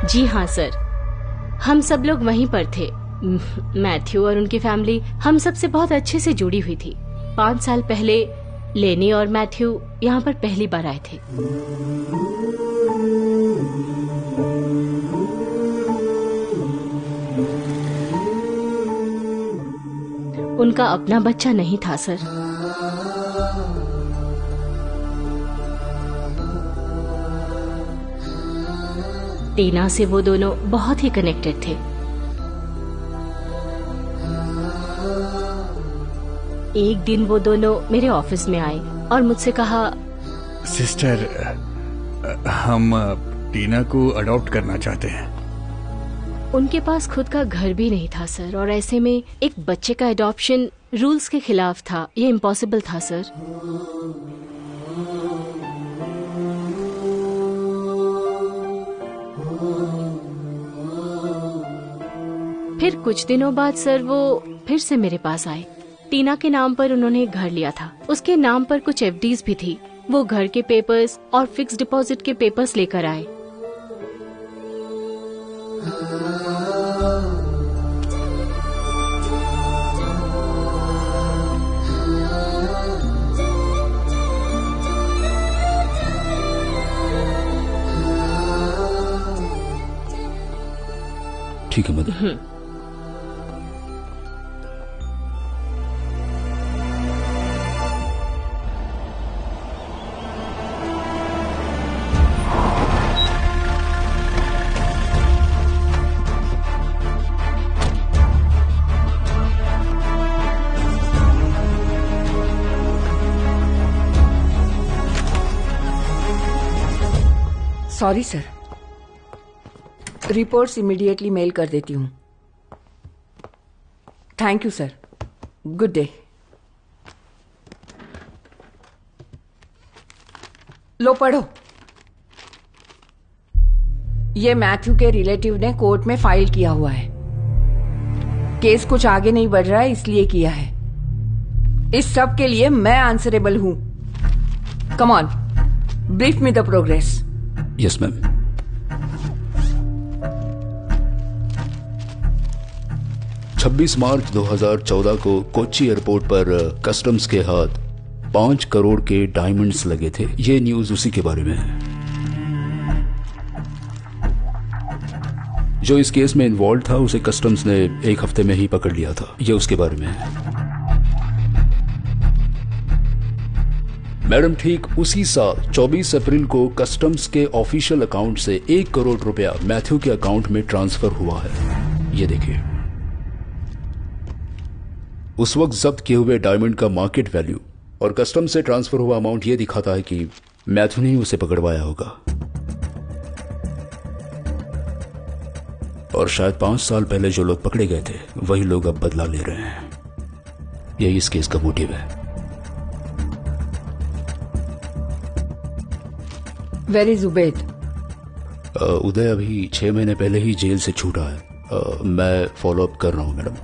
जी हाँ सर, हम सब लोग वहीं पर थे। मैथ्यू और उनकी फैमिली हम सब से बहुत अच्छे से जुड़ी हुई थी। 5 साल पहले लेनी और मैथ्यू यहाँ पर पहली बार आए थे। उनका अपना बच्चा नहीं था सर। टीना से वो दोनों बहुत ही कनेक्टेड थे। एक दिन वो दोनों मेरे ऑफिस में आए और मुझसे कहा, सिस्टर, हम टीना को अडॉप्ट करना चाहते हैं। उनके पास खुद का घर भी नहीं था सर, और ऐसे में एक बच्चे का अडॉप्शन रूल्स के खिलाफ था। ये इम्पॉसिबल था सर। फिर कुछ दिनों बाद सर वो फिर से मेरे पास आए। टीना के नाम पर उन्होंने एक घर लिया था। उसके नाम पर कुछ एफडीज भी थी। वो घर के पेपर्स और फिक्स डिपॉजिट के पेपर्स लेकर आए। ठीक है mother. Sorry sir, reports immediately mail कर देती हूँ। Thank you sir, good day. लो पढ़ो। ये मैथ्यू के रिलेटिव ने कोर्ट में फाइल किया हुआ है। केस कुछ आगे नहीं बढ़ रहा है, इसलिए किया है। इस सब के लिए मैं आंसरेबल हूं। Come on, brief me the progress. Yes ma'am. छब्बीस मार्च 2014 को कोच्चि एयरपोर्ट पर कस्टम्स के हाथ 5 करोड़ के डायमंड्स लगे थे। ये न्यूज उसी के बारे में है। जो इस केस में इन्वॉल्व था उसे कस्टम्स ने एक हफ्ते में ही पकड़ लिया था। ये उसके बारे में है। मैडम, ठीक उसी साल 24 अप्रैल को कस्टम्स के ऑफिशियल अकाउंट से 1 करोड़ रुपया मैथ्यू के अकाउंट में ट्रांसफर हुआ है। ये देखिए, उस वक्त जब्त किए हुए डायमंड का मार्केट वैल्यू और कस्टम से ट्रांसफर हुआ अमाउंट ये दिखाता है कि मैथ्यू ने ही उसे पकड़वाया होगा। और शायद 5 साल पहले जो लोग पकड़े गए थे वही लोग अब बदला ले रहे हैं। यही इस केस का मोटिव है। Where is Ubaid? उदय अभी 6 महीने पहले ही जेल से छूटा है। मैं फॉलो अप कर रहा हूं madam.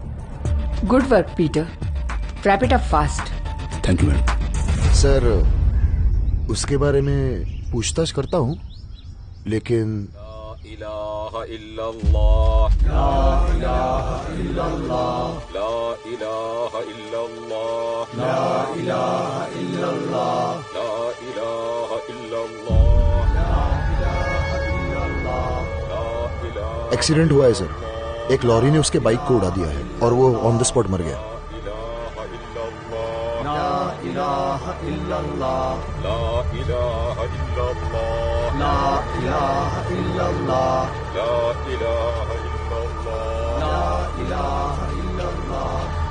Good work Peter, wrap it up fast. Thank you madam. Sir, उसके बारे में पूछताछ करता हूं, लेकिन इलाहा इल्लल्लाह, ला इलाहा इल्लल्लाह, ला इलाहा इल्लल्लाह, ला इलाहा इल्लल्लाह, ला इलाहा इल्लल्लाह। एक्सीडेंट हुआ है सर। एक लॉरी ने उसके बाइक को उड़ा दिया है और वो ऑन द स्पॉट मर गया। ला इलाहा इल्लल्लाह, ला इलाहा इल्लल्लाह, ला इलाहा इल्लल्लाह, ला इलाहा इल्लल्लाह, ला इलाहा इल्लल्लाह।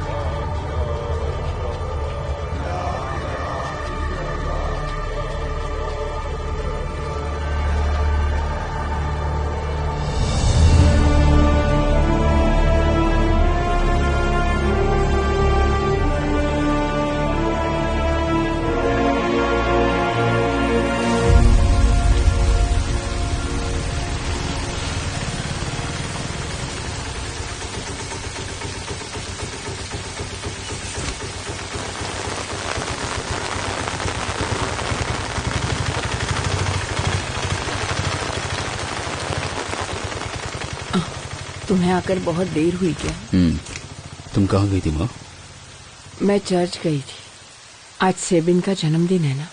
तुम्हें आकर बहुत देर हुई क्या? तुम कहाँ गई थी माँ? मैं चर्च गई थी। आज सेबिन का जन्मदिन है ना।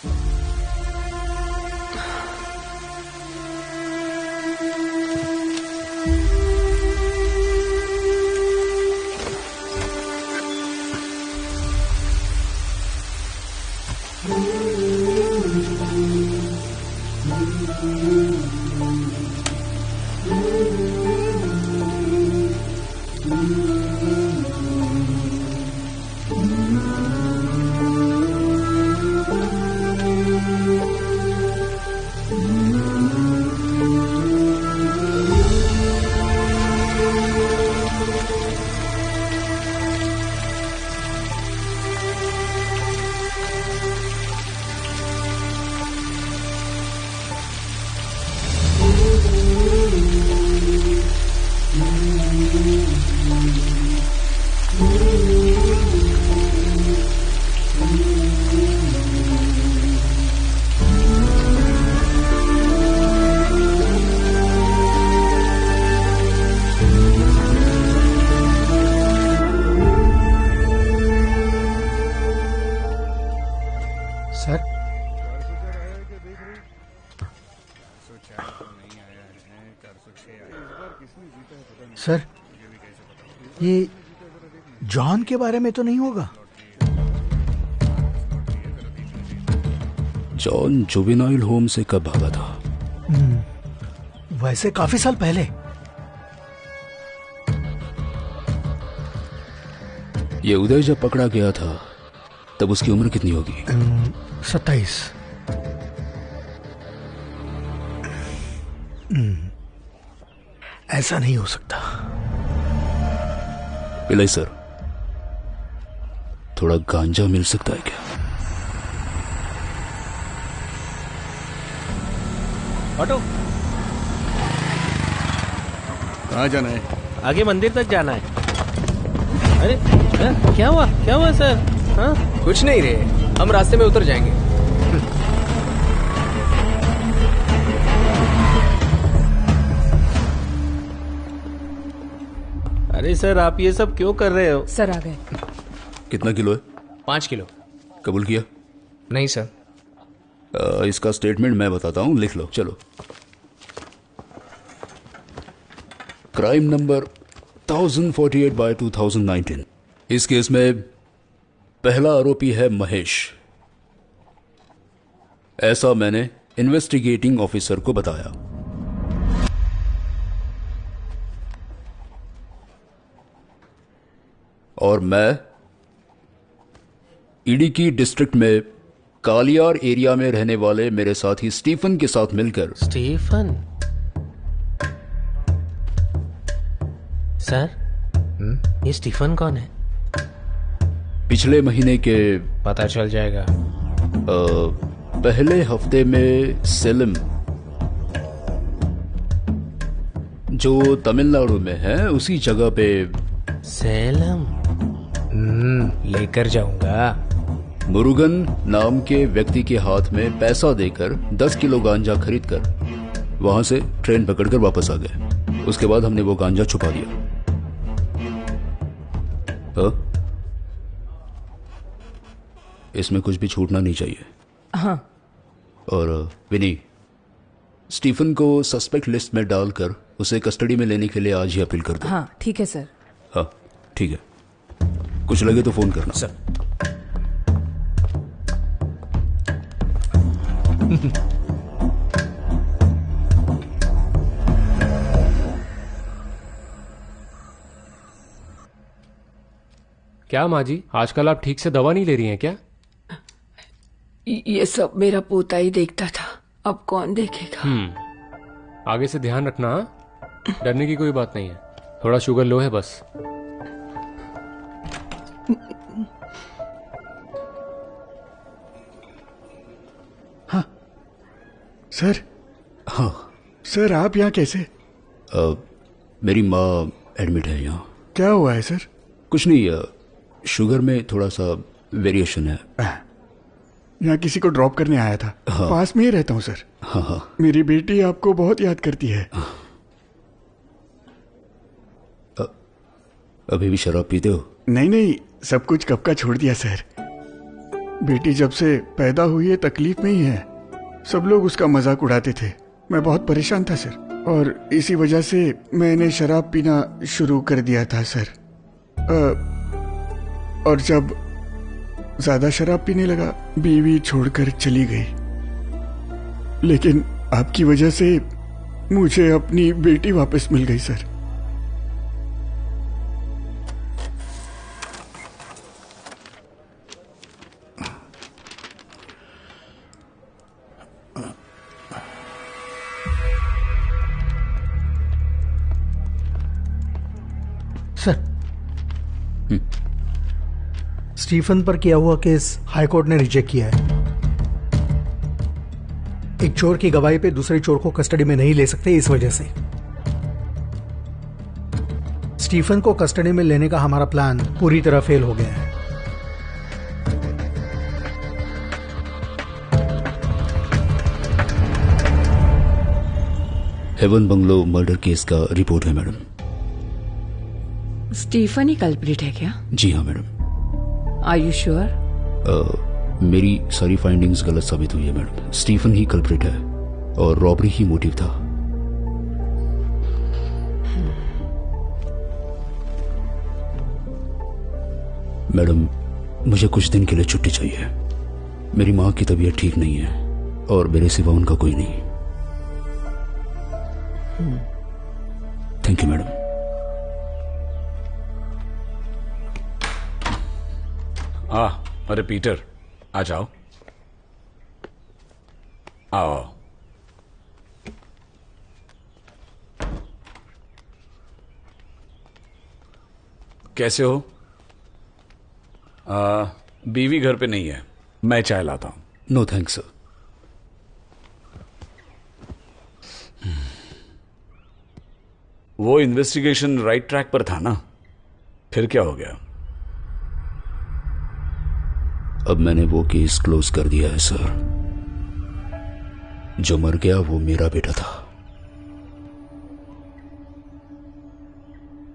सर, ये जॉन के बारे में तो नहीं होगा? जॉन जुवेनाइल होम से कब भागा था? वैसे काफी साल पहले। ये उदय जब पकड़ा गया था तब उसकी उम्र कितनी होगी? 27। ऐसा नहीं हो सकता। पिलाई सर, थोड़ा गांजा मिल सकता है क्या? ऑटो, कहाँ जाना है? आगे मंदिर तक जाना है। अरे क्या हुआ सर? हाँ? कुछ नहीं रे, हम रास्ते में उतर जाएंगे। अरे सर, आप ये सब क्यों कर रहे हो? सर आ गए। कितना किलो है? 5 किलो। कबूल किया? नहीं सर। इसका स्टेटमेंट मैं बताता हूं, लिख लो। चलो। Crime number 1048/2019। इस केस में पहला आरोपी है महेश। ऐसा मैंने इन्वेस्टिगेटिंग ऑफिसर को बताया। और मैं इडुक्की डिस्ट्रिक्ट में कालियार एरिया में रहने वाले मेरे साथी स्टीफन के साथ मिलकर। स्टीफन? सर, ये स्टीफन कौन है? पिछले महीने के पता चल जाएगा। पहले हफ्ते में सेलम, जो तमिलनाडु में है, उसी जगह पे। सेलम? लेकर जाऊंगा। मुरुगन नाम के व्यक्ति के हाथ में पैसा देकर 10 किलो गांजा खरीदकर वहां से ट्रेन पकड़कर वापस आ गए। उसके बाद हमने वो गांजा छुपा दिया। इसमें कुछ भी छूटना नहीं चाहिए। हाँ। और विनी, स्टीफन को सस्पेक्ट लिस्ट में डालकर उसे कस्टडी में लेने के लिए आज ही अपील कर दो। हाँ ठीक है सर। हाँ ठीक है, कुछ लगे तो फोन करना। सर। क्या माँ जी, आजकल आप ठीक से दवा नहीं ले रही हैं क्या? ये सब मेरा पोता ही देखता था, अब कौन देखेगा? आगे से ध्यान रखना। हाँ? डरने की कोई बात नहीं है, थोड़ा शुगर लो है बस। हाँ सर। हाँ सर, आप यहाँ कैसे? मेरी माँ एडमिट है यहाँ। क्या हुआ है सर? कुछ नहीं, शुगर में थोड़ा सा वेरिएशन है। यहाँ किसी को ड्रॉप करने आया था। हाँ। पास में ही रहता हूँ सर। हाँ हाँ। मेरी बेटी आपको बहुत याद करती है। अभी भी शराब पीते हो? नहीं नहीं, सब कुछ कब का छोड़ दिया सर। बेटी जब से पैदा हुई है तकलीफ में ही है। सब लोग उसका मजाक उड़ाते थे, मैं बहुत परेशान था सर, और इसी वजह से मैंने शराब पीना शुरू कर दिया था सर। और जब ज्यादा शराब पीने लगा, बीवी छोड़कर चली गई। लेकिन आपकी वजह से मुझे अपनी बेटी वापस मिल गई सर। सर, स्टीफन पर किया हुआ केस हाईकोर्ट ने रिजेक्ट किया है। एक चोर की गवाही पे दूसरे चोर को कस्टडी में नहीं ले सकते, इस वजह से स्टीफन को कस्टडी में लेने का हमारा प्लान पूरी तरह फेल हो गया है। हेवन बंगलो मर्डर केस का रिपोर्ट है मैडम। स्टीफन ही कल्प्रिट है क्या? जी हाँ मैडम। Are you sure? मेरी सारी फाइंडिंग्स गलत साबित हुई है मैडम। स्टीफन ही कल्प्रिट है और रॉबरी ही मोटिव था। मैडम, मुझे कुछ दिन के लिए छुट्टी चाहिए। मेरी माँ की तबीयत ठीक नहीं है और मेरे सिवा उनका कोई नहीं। Thank you madam. अरे पीटर, आ जाओ। आओ। कैसे हो? बीवी घर पे नहीं है, मैं चाय लाता हूं। No thanks sir. वो इन्वेस्टिगेशन राइट ट्रैक पर था ना? फिर क्या हो गया? अब मैंने वो केस क्लोज कर दिया है सर। जो मर गया वो मेरा बेटा था।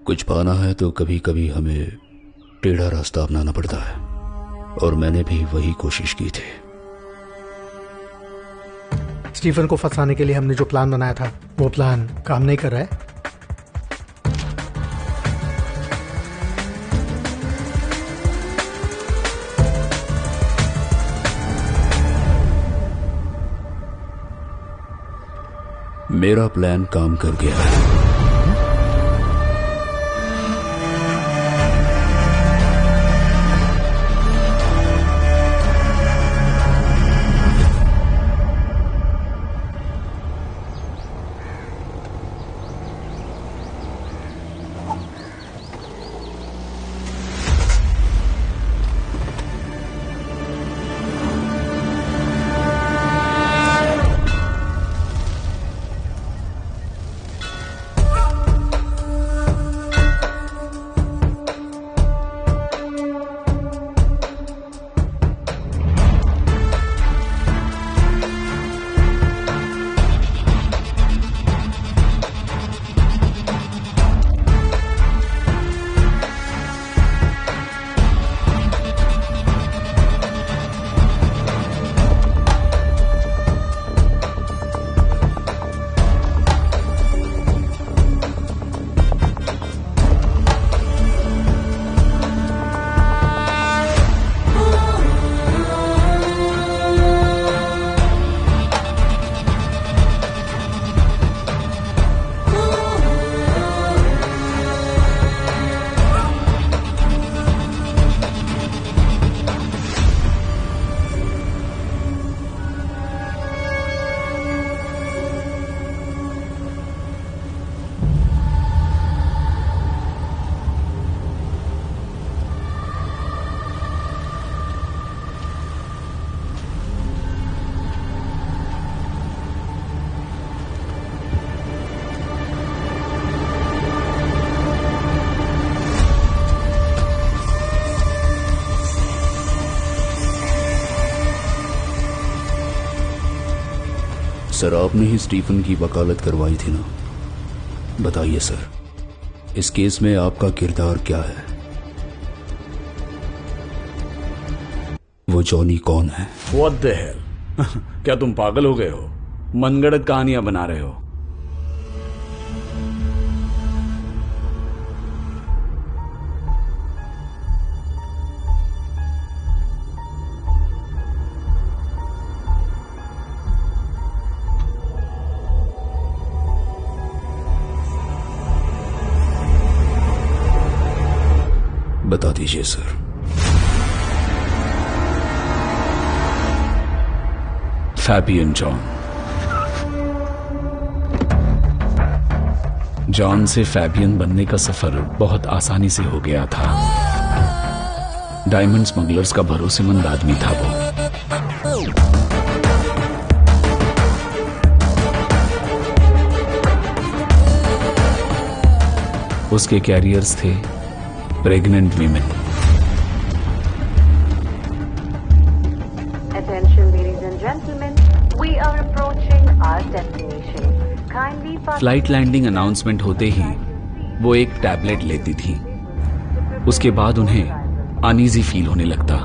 कुछ पाना है तो कभी कभी हमें टेढ़ा रास्ता अपनाना पड़ता है, और मैंने भी वही कोशिश की थी। स्टीफन को फंसाने के लिए हमने जो प्लान बनाया था वो प्लान काम नहीं कर रहा है। मेरा प्लान काम कर गया है। सर, आपने ही स्टीफन की वकालत करवाई थी ना? बताइए सर, इस केस में आपका किरदार क्या है? वो जॉनी कौन है? What the hell? क्या तुम पागल हो गए हो? मनगढ़ंत कहानियां बना रहे हो। बता दीजिए सर। फैबियन जॉन से फैबियन बनने का सफर बहुत आसानी से हो गया था। डायमंड स्मगलर्स का भरोसेमंद आदमी था वो। उसके कैरियर्स थे pregnant women. Flight landing announcement होते ही वो एक टैबलेट लेती थी। उसके बाद उन्हें अनईजी फील होने लगता।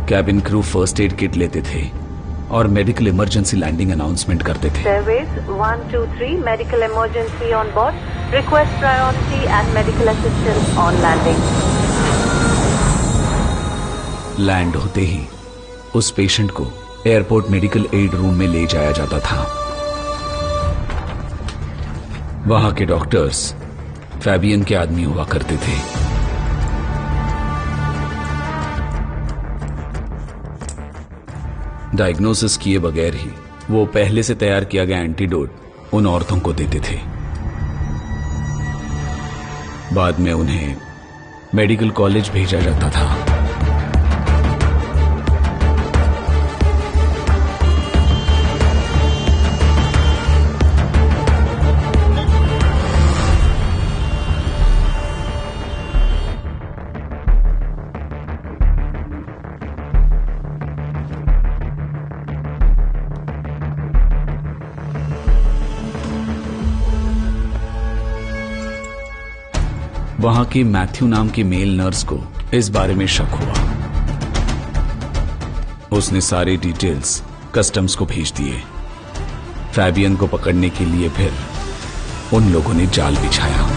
Cabin crew first aid kit लेते थे और मेडिकल इमरजेंसी लैंडिंग अनाउंसमेंट करते थे। Service 1 2 3 medical emergency on board, request priority and medical assistance on landing. Land होते ही उस पेशेंट को एयरपोर्ट मेडिकल एड रूम में ले जाया जाता था। वहां के डॉक्टर्स फैबियन के आदमी हुआ करते थे। डायग्नोसिस किए बगैर ही वो पहले से तैयार किया गया एंटीडोट उन औरतों को देते थे। बाद में उन्हें मेडिकल कॉलेज भेजा जाता था। वहां के मैथ्यू नाम के मेल नर्स को इस बारे में शक हुआ। उसने सारे डिटेल्स कस्टम्स को भेज दिए। फैबियन को पकड़ने के लिए फिर उन लोगों ने जाल बिछाया।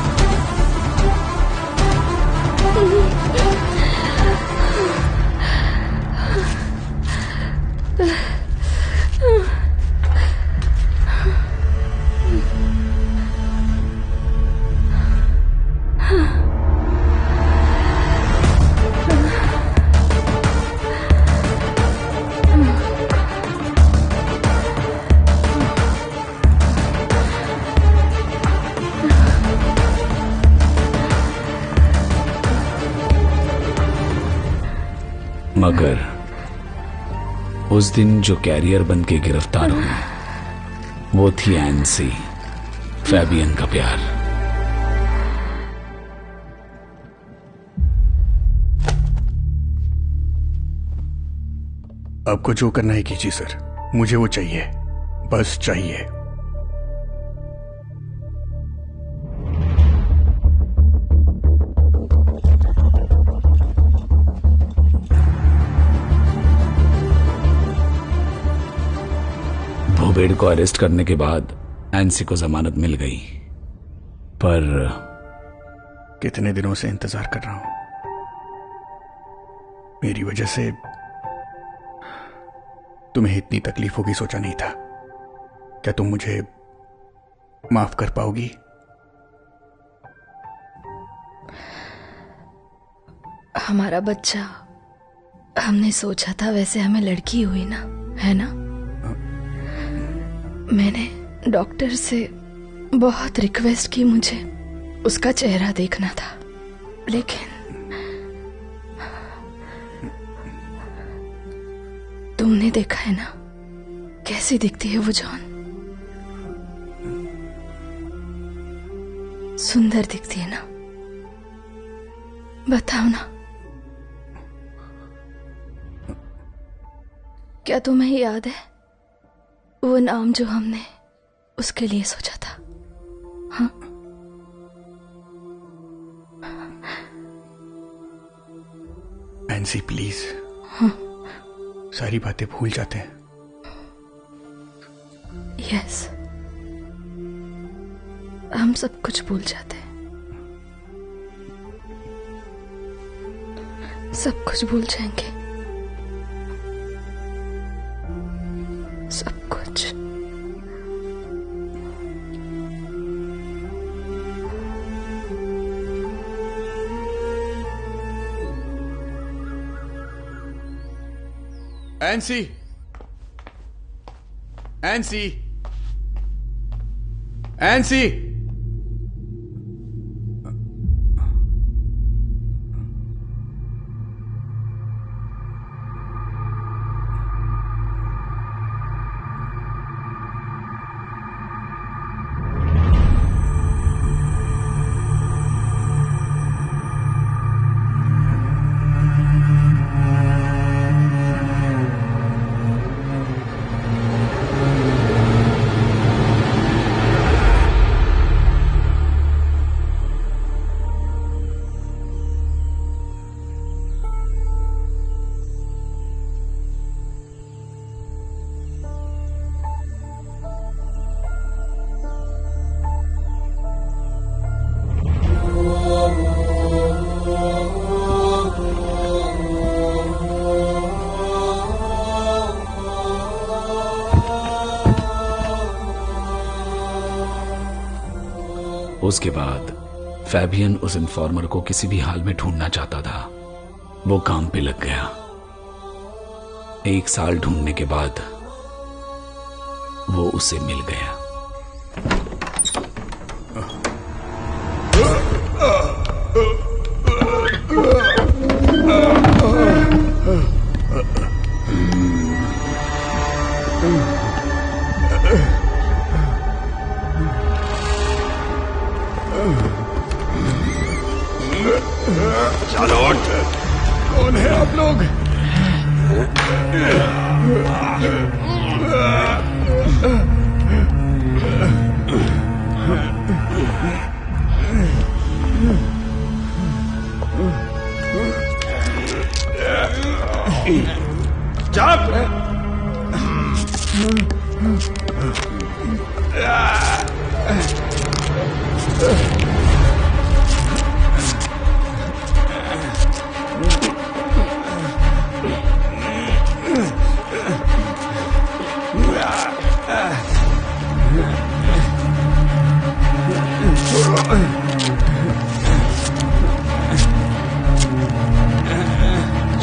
मगर उस दिन जो कैरियर बन के गिरफ्तार हुई वो थी एनसी, फैबियन का प्यार। आपको जो करना है कीजिए सर, मुझे वो चाहिए, बस चाहिए। भूबेड़ को अरेस्ट करने के बाद एनसी को जमानत मिल गई, पर कितने दिनों से इंतजार कर रहा हूं। मेरी वजह से तुम्हें इतनी तकलीफ होगी सोचा नहीं था। क्या तुम मुझे माफ कर पाओगी? हमारा बच्चा हमने सोचा था वैसे हमें लड़की हुई ना, है ना? मैंने डॉक्टर से बहुत रिक्वेस्ट की, मुझे उसका चेहरा देखना था, लेकिन तुमने देखा है ना कैसी दिखती है वो जॉन। सुंदर दिखती है ना? बताओ ना, क्या तुम्हें याद है वो नाम जो हमने उसके लिए सोचा था? हाँ, एनसी प्लीज। हाँ, सारी बातें भूल जाते हैं। यस, हम सब कुछ भूल जाते हैं, सब कुछ भूल जाएंगे। NC, NC, NC. उसके बाद फैबियन उस इन्फॉर्मर को किसी भी हाल में ढूंढना चाहता था। वो काम पे लग गया। 1 साल ढूंढने के बाद वो उसे मिल गया। चलो, कौन है आप लोग?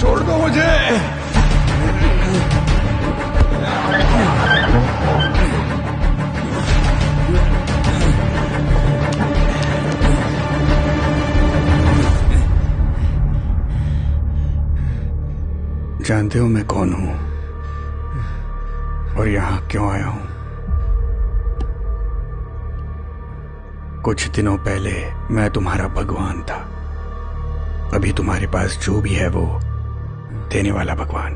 छोड़ दो मुझे। जानते हो मैं कौन हूं और यहां क्यों आया हूं? कुछ दिनों पहले मैं तुम्हारा भगवान था। अभी तुम्हारे पास जो भी है वो देने वाला भगवान।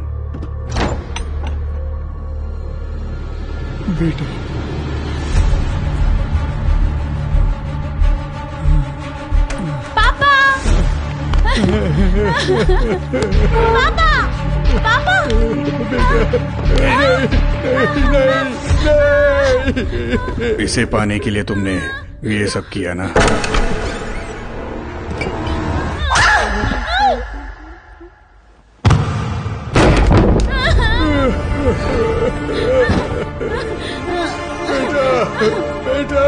बेटा, पापा, पापा, पापा, इसे पाने के लिए तुमने ये सब किया ना? बेटा,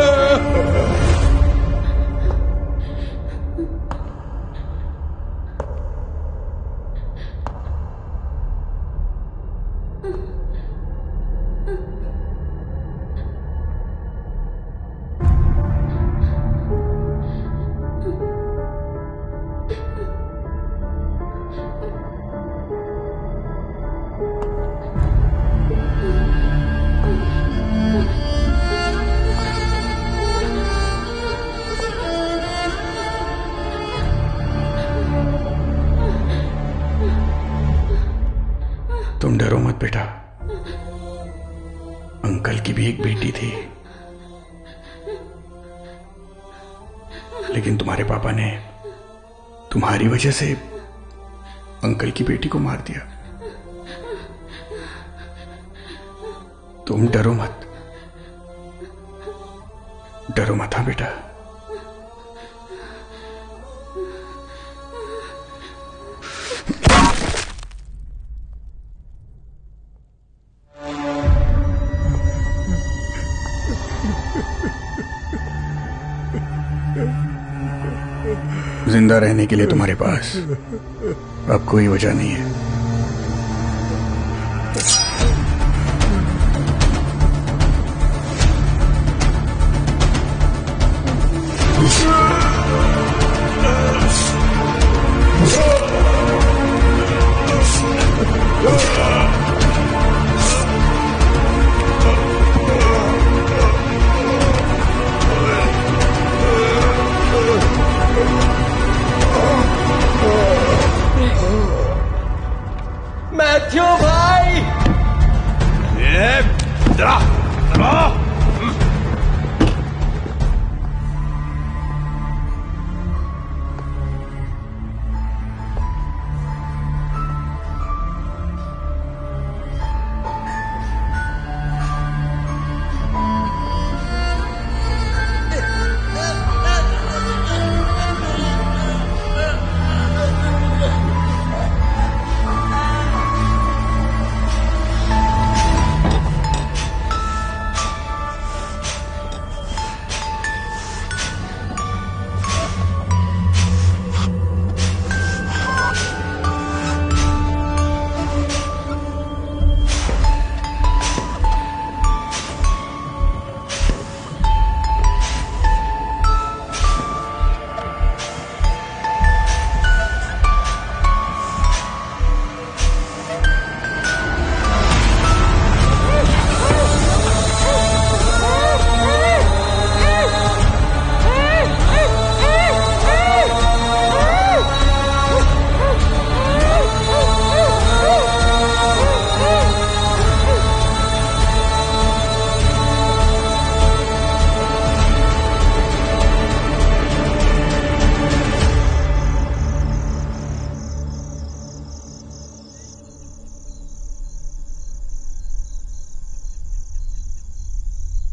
तुम डरो मत बेटा। अंकल की भी एक बेटी थी, लेकिन तुम्हारे पापा ने तुम्हारी वजह से अंकल की बेटी को मार दिया। तुम डरो मत, डरो मत। हाँ बेटा, जिंदा रहने के लिए तुम्हारे पास अब कोई वजह नहीं है।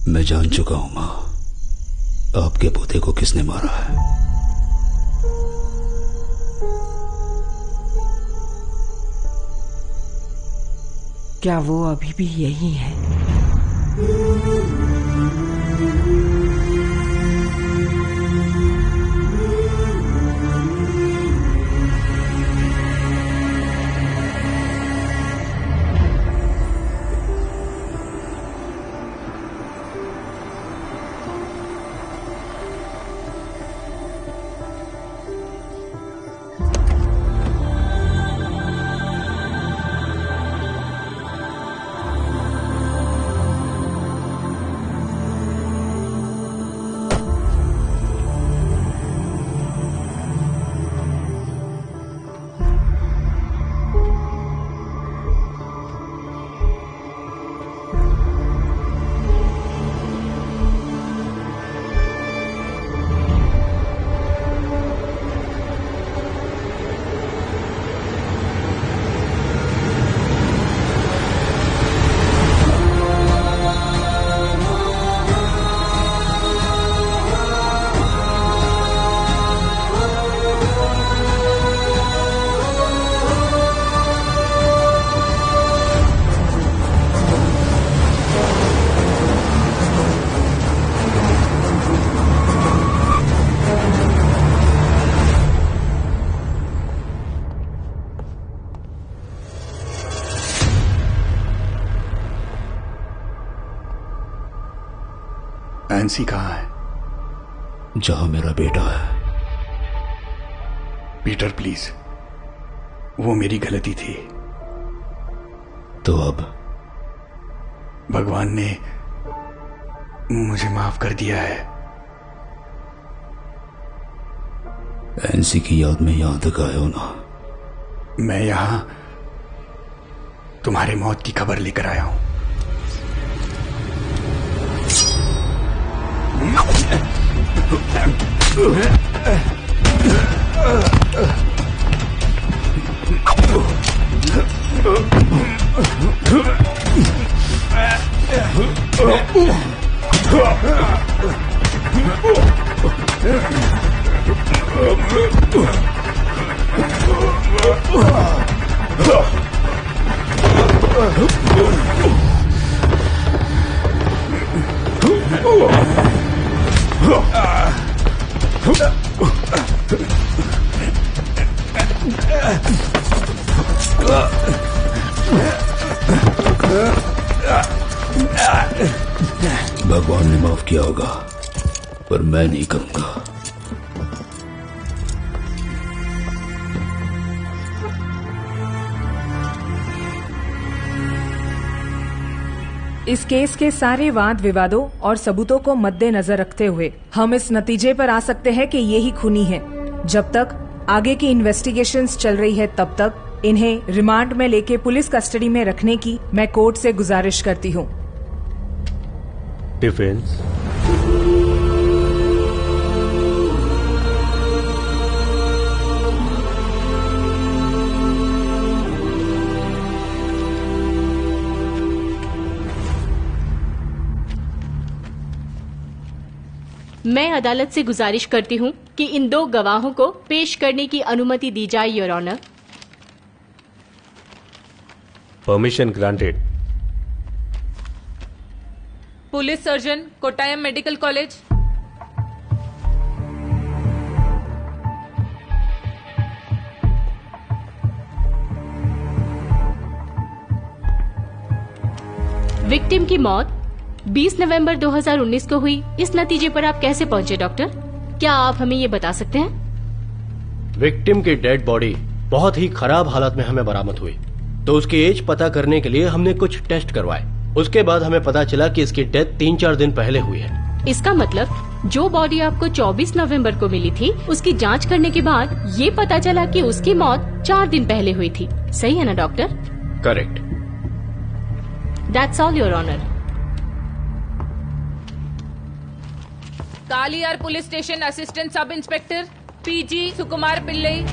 मैं जान चुका हूं मां, आपके पोते को किसने मारा है। क्या वो अभी भी यही है? एनसी कहाँ है? जहां मेरा बेटा है। पीटर प्लीज, वो मेरी गलती थी। तो अब भगवान ने मुझे माफ कर दिया है। एनसी की याद में यहां तक आए हो ना? मैं यहां तुम्हारी मौत की खबर लेकर आया हूं। भगवान ने माफ किया होगा, पर मैं नहीं करूंगा। इस केस के सारे वाद विवादों और सबूतों को मद्देनजर रखते हुए हम इस नतीजे पर आ सकते हैं कि ये ही खूनी है। जब तक आगे की इन्वेस्टिगेशंस चल रही है तब तक इन्हें रिमांड में लेके पुलिस कस्टडी में रखने की मैं कोर्ट से गुजारिश करती हूँ। डिफेंस। मैं अदालत से गुजारिश करती हूं कि इन दो गवाहों को पेश करने की अनुमति दी जाए, your honour. Permission granted. Police surgeon, Kottayam medical college. Victim की मौत 20 नवंबर 2019 को हुई। इस नतीजे पर आप कैसे पहुंचे डॉक्टर? क्या आप हमें ये बता सकते हैं? विक्टिम की डेड बॉडी बहुत ही खराब हालत में हमें बरामद हुई, तो उसकी एज पता करने के लिए हमने कुछ टेस्ट करवाए। उसके बाद हमें पता चला कि इसकी डेथ 3-4 दिन पहले हुई है। इसका मतलब जो बॉडी आपको 24 नवंबर को मिली थी, उसकी जांच करने के बाद ये पता चला कि उसकी मौत 4 दिन पहले हुई थी। सही है ना doctor? Correct. That's all your honour. Kaliyar police station assistant sub inspector PG Sukumar Pillai.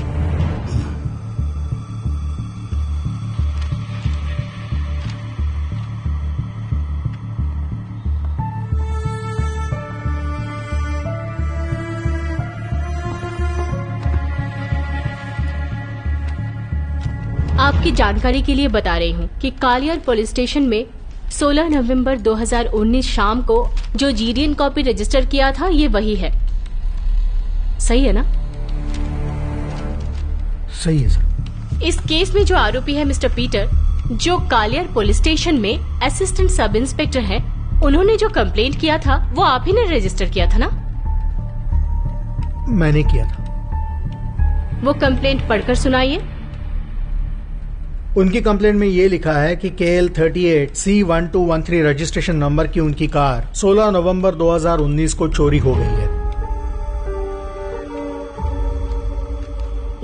आपकी जानकारी के लिए बता रही हूँ कि कालियार पुलिस स्टेशन में 16 नवंबर 2019 शाम को जो जीडीएन कॉपी रजिस्टर किया था, ये वही है। सही है ना? सही है सर। इस केस में जो आरोपी है मिस्टर पीटर, जो कालियार पुलिस स्टेशन में असिस्टेंट सब इंस्पेक्टर है, उन्होंने जो कंप्लेंट किया था वो आप ही ने रजिस्टर किया था ना? मैंने किया था। वो कंप्लेंट पढ़कर सुनाइए। उनकी कंप्लेंट में ये लिखा है कि KL 38 C1213 रजिस्ट्रेशन नंबर की उनकी कार 16 नवंबर 2019 को चोरी हो गई है।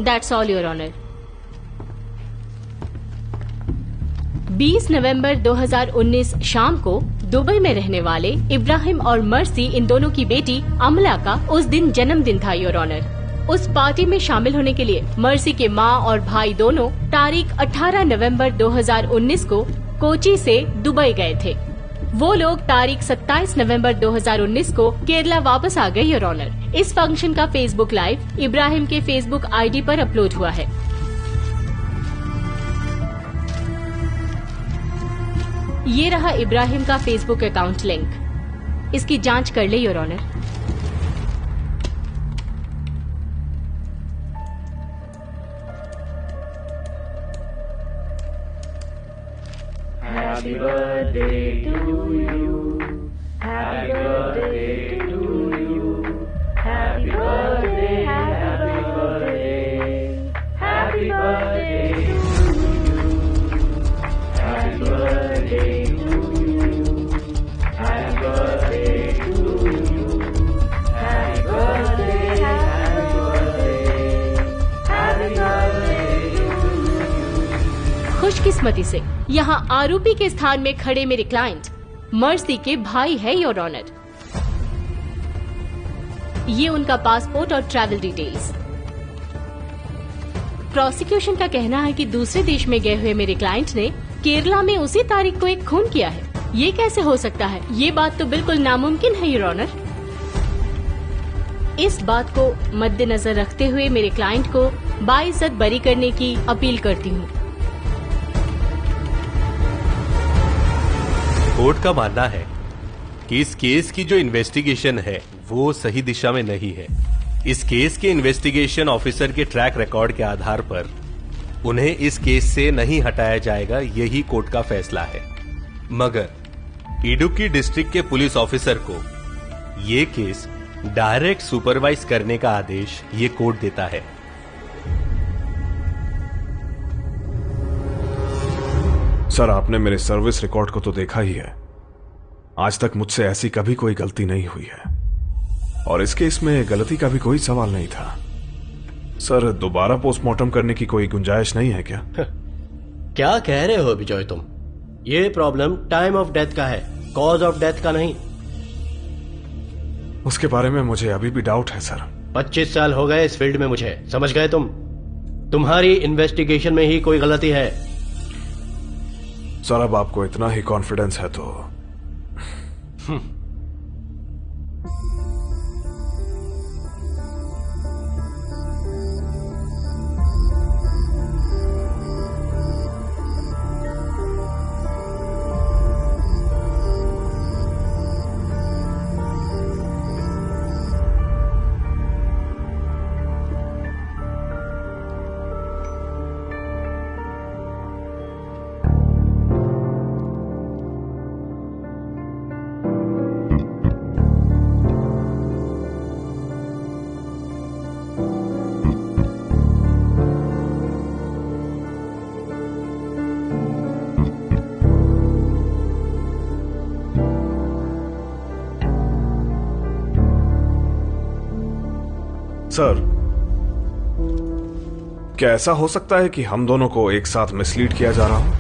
That's all your honour. 20 नवंबर 2019 शाम को दुबई में रहने वाले इब्राहिम और मर्सी, इन दोनों की बेटी अमला का उस दिन जन्मदिन था, योर ऑनर। उस पार्टी में शामिल होने के लिए मर्सी के माँ और भाई दोनों तारीख 18 नवंबर 2019 को कोची से दुबई गए थे। वो लोग तारीख 27 नवंबर 2019 को केरला वापस आ गए, योर ऑनर। इस फंक्शन का फेसबुक लाइव इब्राहिम के फेसबुक आईडी पर अपलोड हुआ है। ये रहा इब्राहिम का फेसबुक अकाउंट लिंक। इसकी जांच कर ले, your honour. Happy birthday to you. Happy birthday to you. Happy birthday, happy birthday. Happy birthday to you. Happy birthday to you. Happy birthday to you. Happy birthday, happy birthday. Happy birthday to you. खुशकिस्मती से यहाँ आरोपी के स्थान में खड़े मेरे client mercy के भाई है, योर ऑनर। ये उनका पासपोर्ट और ट्रैवल डिटेल्स। प्रोसिक्यूशन का कहना है कि दूसरे देश में गए हुए मेरे क्लाइंट ने केरला में उसी तारीख को एक खून किया है। ये कैसे हो सकता है? ये बात तो बिल्कुल नामुमकिन है, योर ऑनर। इस बात को मद्देनजर रखते हुए मेरे क्लाइंट को बाइज्जत बरी करने की अपील करती हूँ। कोर्ट का मानना है कि इस केस की जो इन्वेस्टिगेशन है वो सही दिशा में नहीं है। इस केस के इन्वेस्टिगेशन ऑफिसर के ट्रैक रिकॉर्ड के आधार पर उन्हें इस केस से नहीं हटाया जाएगा, यही कोर्ट का फैसला है। मगर इडुक्की डिस्ट्रिक्ट के पुलिस ऑफिसर को ये केस डायरेक्ट सुपरवाइज करने का आदेश ये कोर्ट देता है। सर, आपने मेरे सर्विस रिकॉर्ड को तो देखा ही है। आज तक मुझसे ऐसी कभी कोई गलती नहीं हुई है और इस केस में गलती का भी कोई सवाल नहीं था। सर, दोबारा पोस्टमार्टम करने की कोई गुंजाइश नहीं है क्या? क्या कह रहे हो विजय तुम? ये प्रॉब्लम टाइम ऑफ डेथ का है, कॉज ऑफ डेथ का नहीं। उसके बारे में मुझे अभी भी डाउट है सर। 25 साल हो गए इस फील्ड में मुझे, समझ गए तुम? तुम्हारी इन्वेस्टिगेशन में ही कोई गलती है। सर अब आपको इतना ही कॉन्फिडेंस है तो सर क्या ऐसा हो सकता है कि हम दोनों को एक साथ मिसलीड किया जा रहा हो?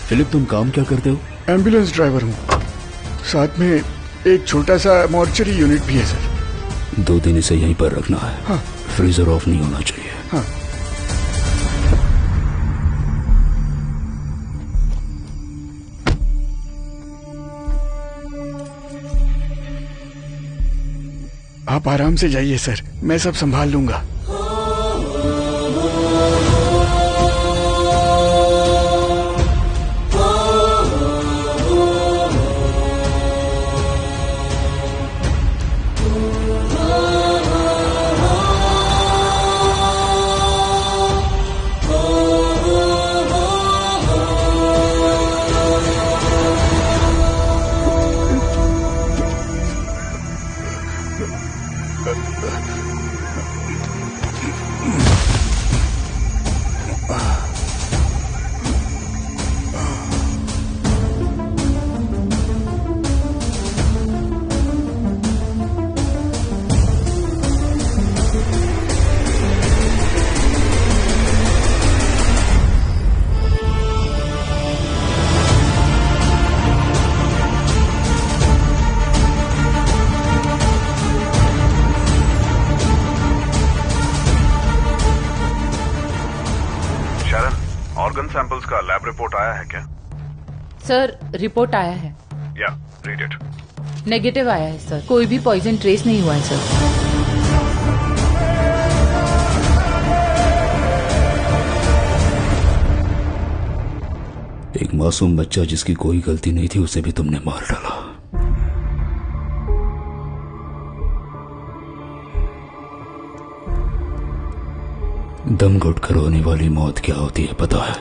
फिलिप तुम काम क्या करते हो? एम्बुलेंस ड्राइवर हूँ, साथ में एक छोटा सा मॉर्चरी यूनिट भी है सर। 2 दिन इसे यहीं पर रखना है। हाँ। फ्रीजर ऑफ नहीं होना चाहिए। हाँ। आप आराम से जाइए सर, मैं सब संभाल लूंगा। ऑर्गन सैंपल्स का लैब रिपोर्ट आया है क्या? सर रिपोर्ट आया है। या रीड इट। नेगेटिव आया है सर, कोई भी पॉइजन ट्रेस नहीं हुआ है सर। एक मासूम बच्चा जिसकी कोई गलती नहीं थी उसे भी तुमने मार डाला। दम घुटकर होने वाली मौत क्या होती है पता है?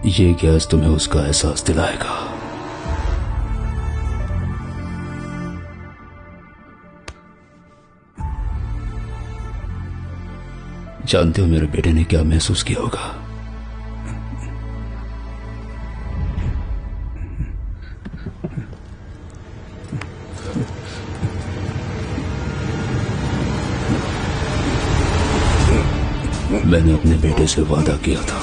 ये गैस तुम्हें उसका एहसास दिलाएगा। जानते हो मेरे बेटे ने क्या महसूस किया होगा? मैंने अपने बेटे से वादा किया था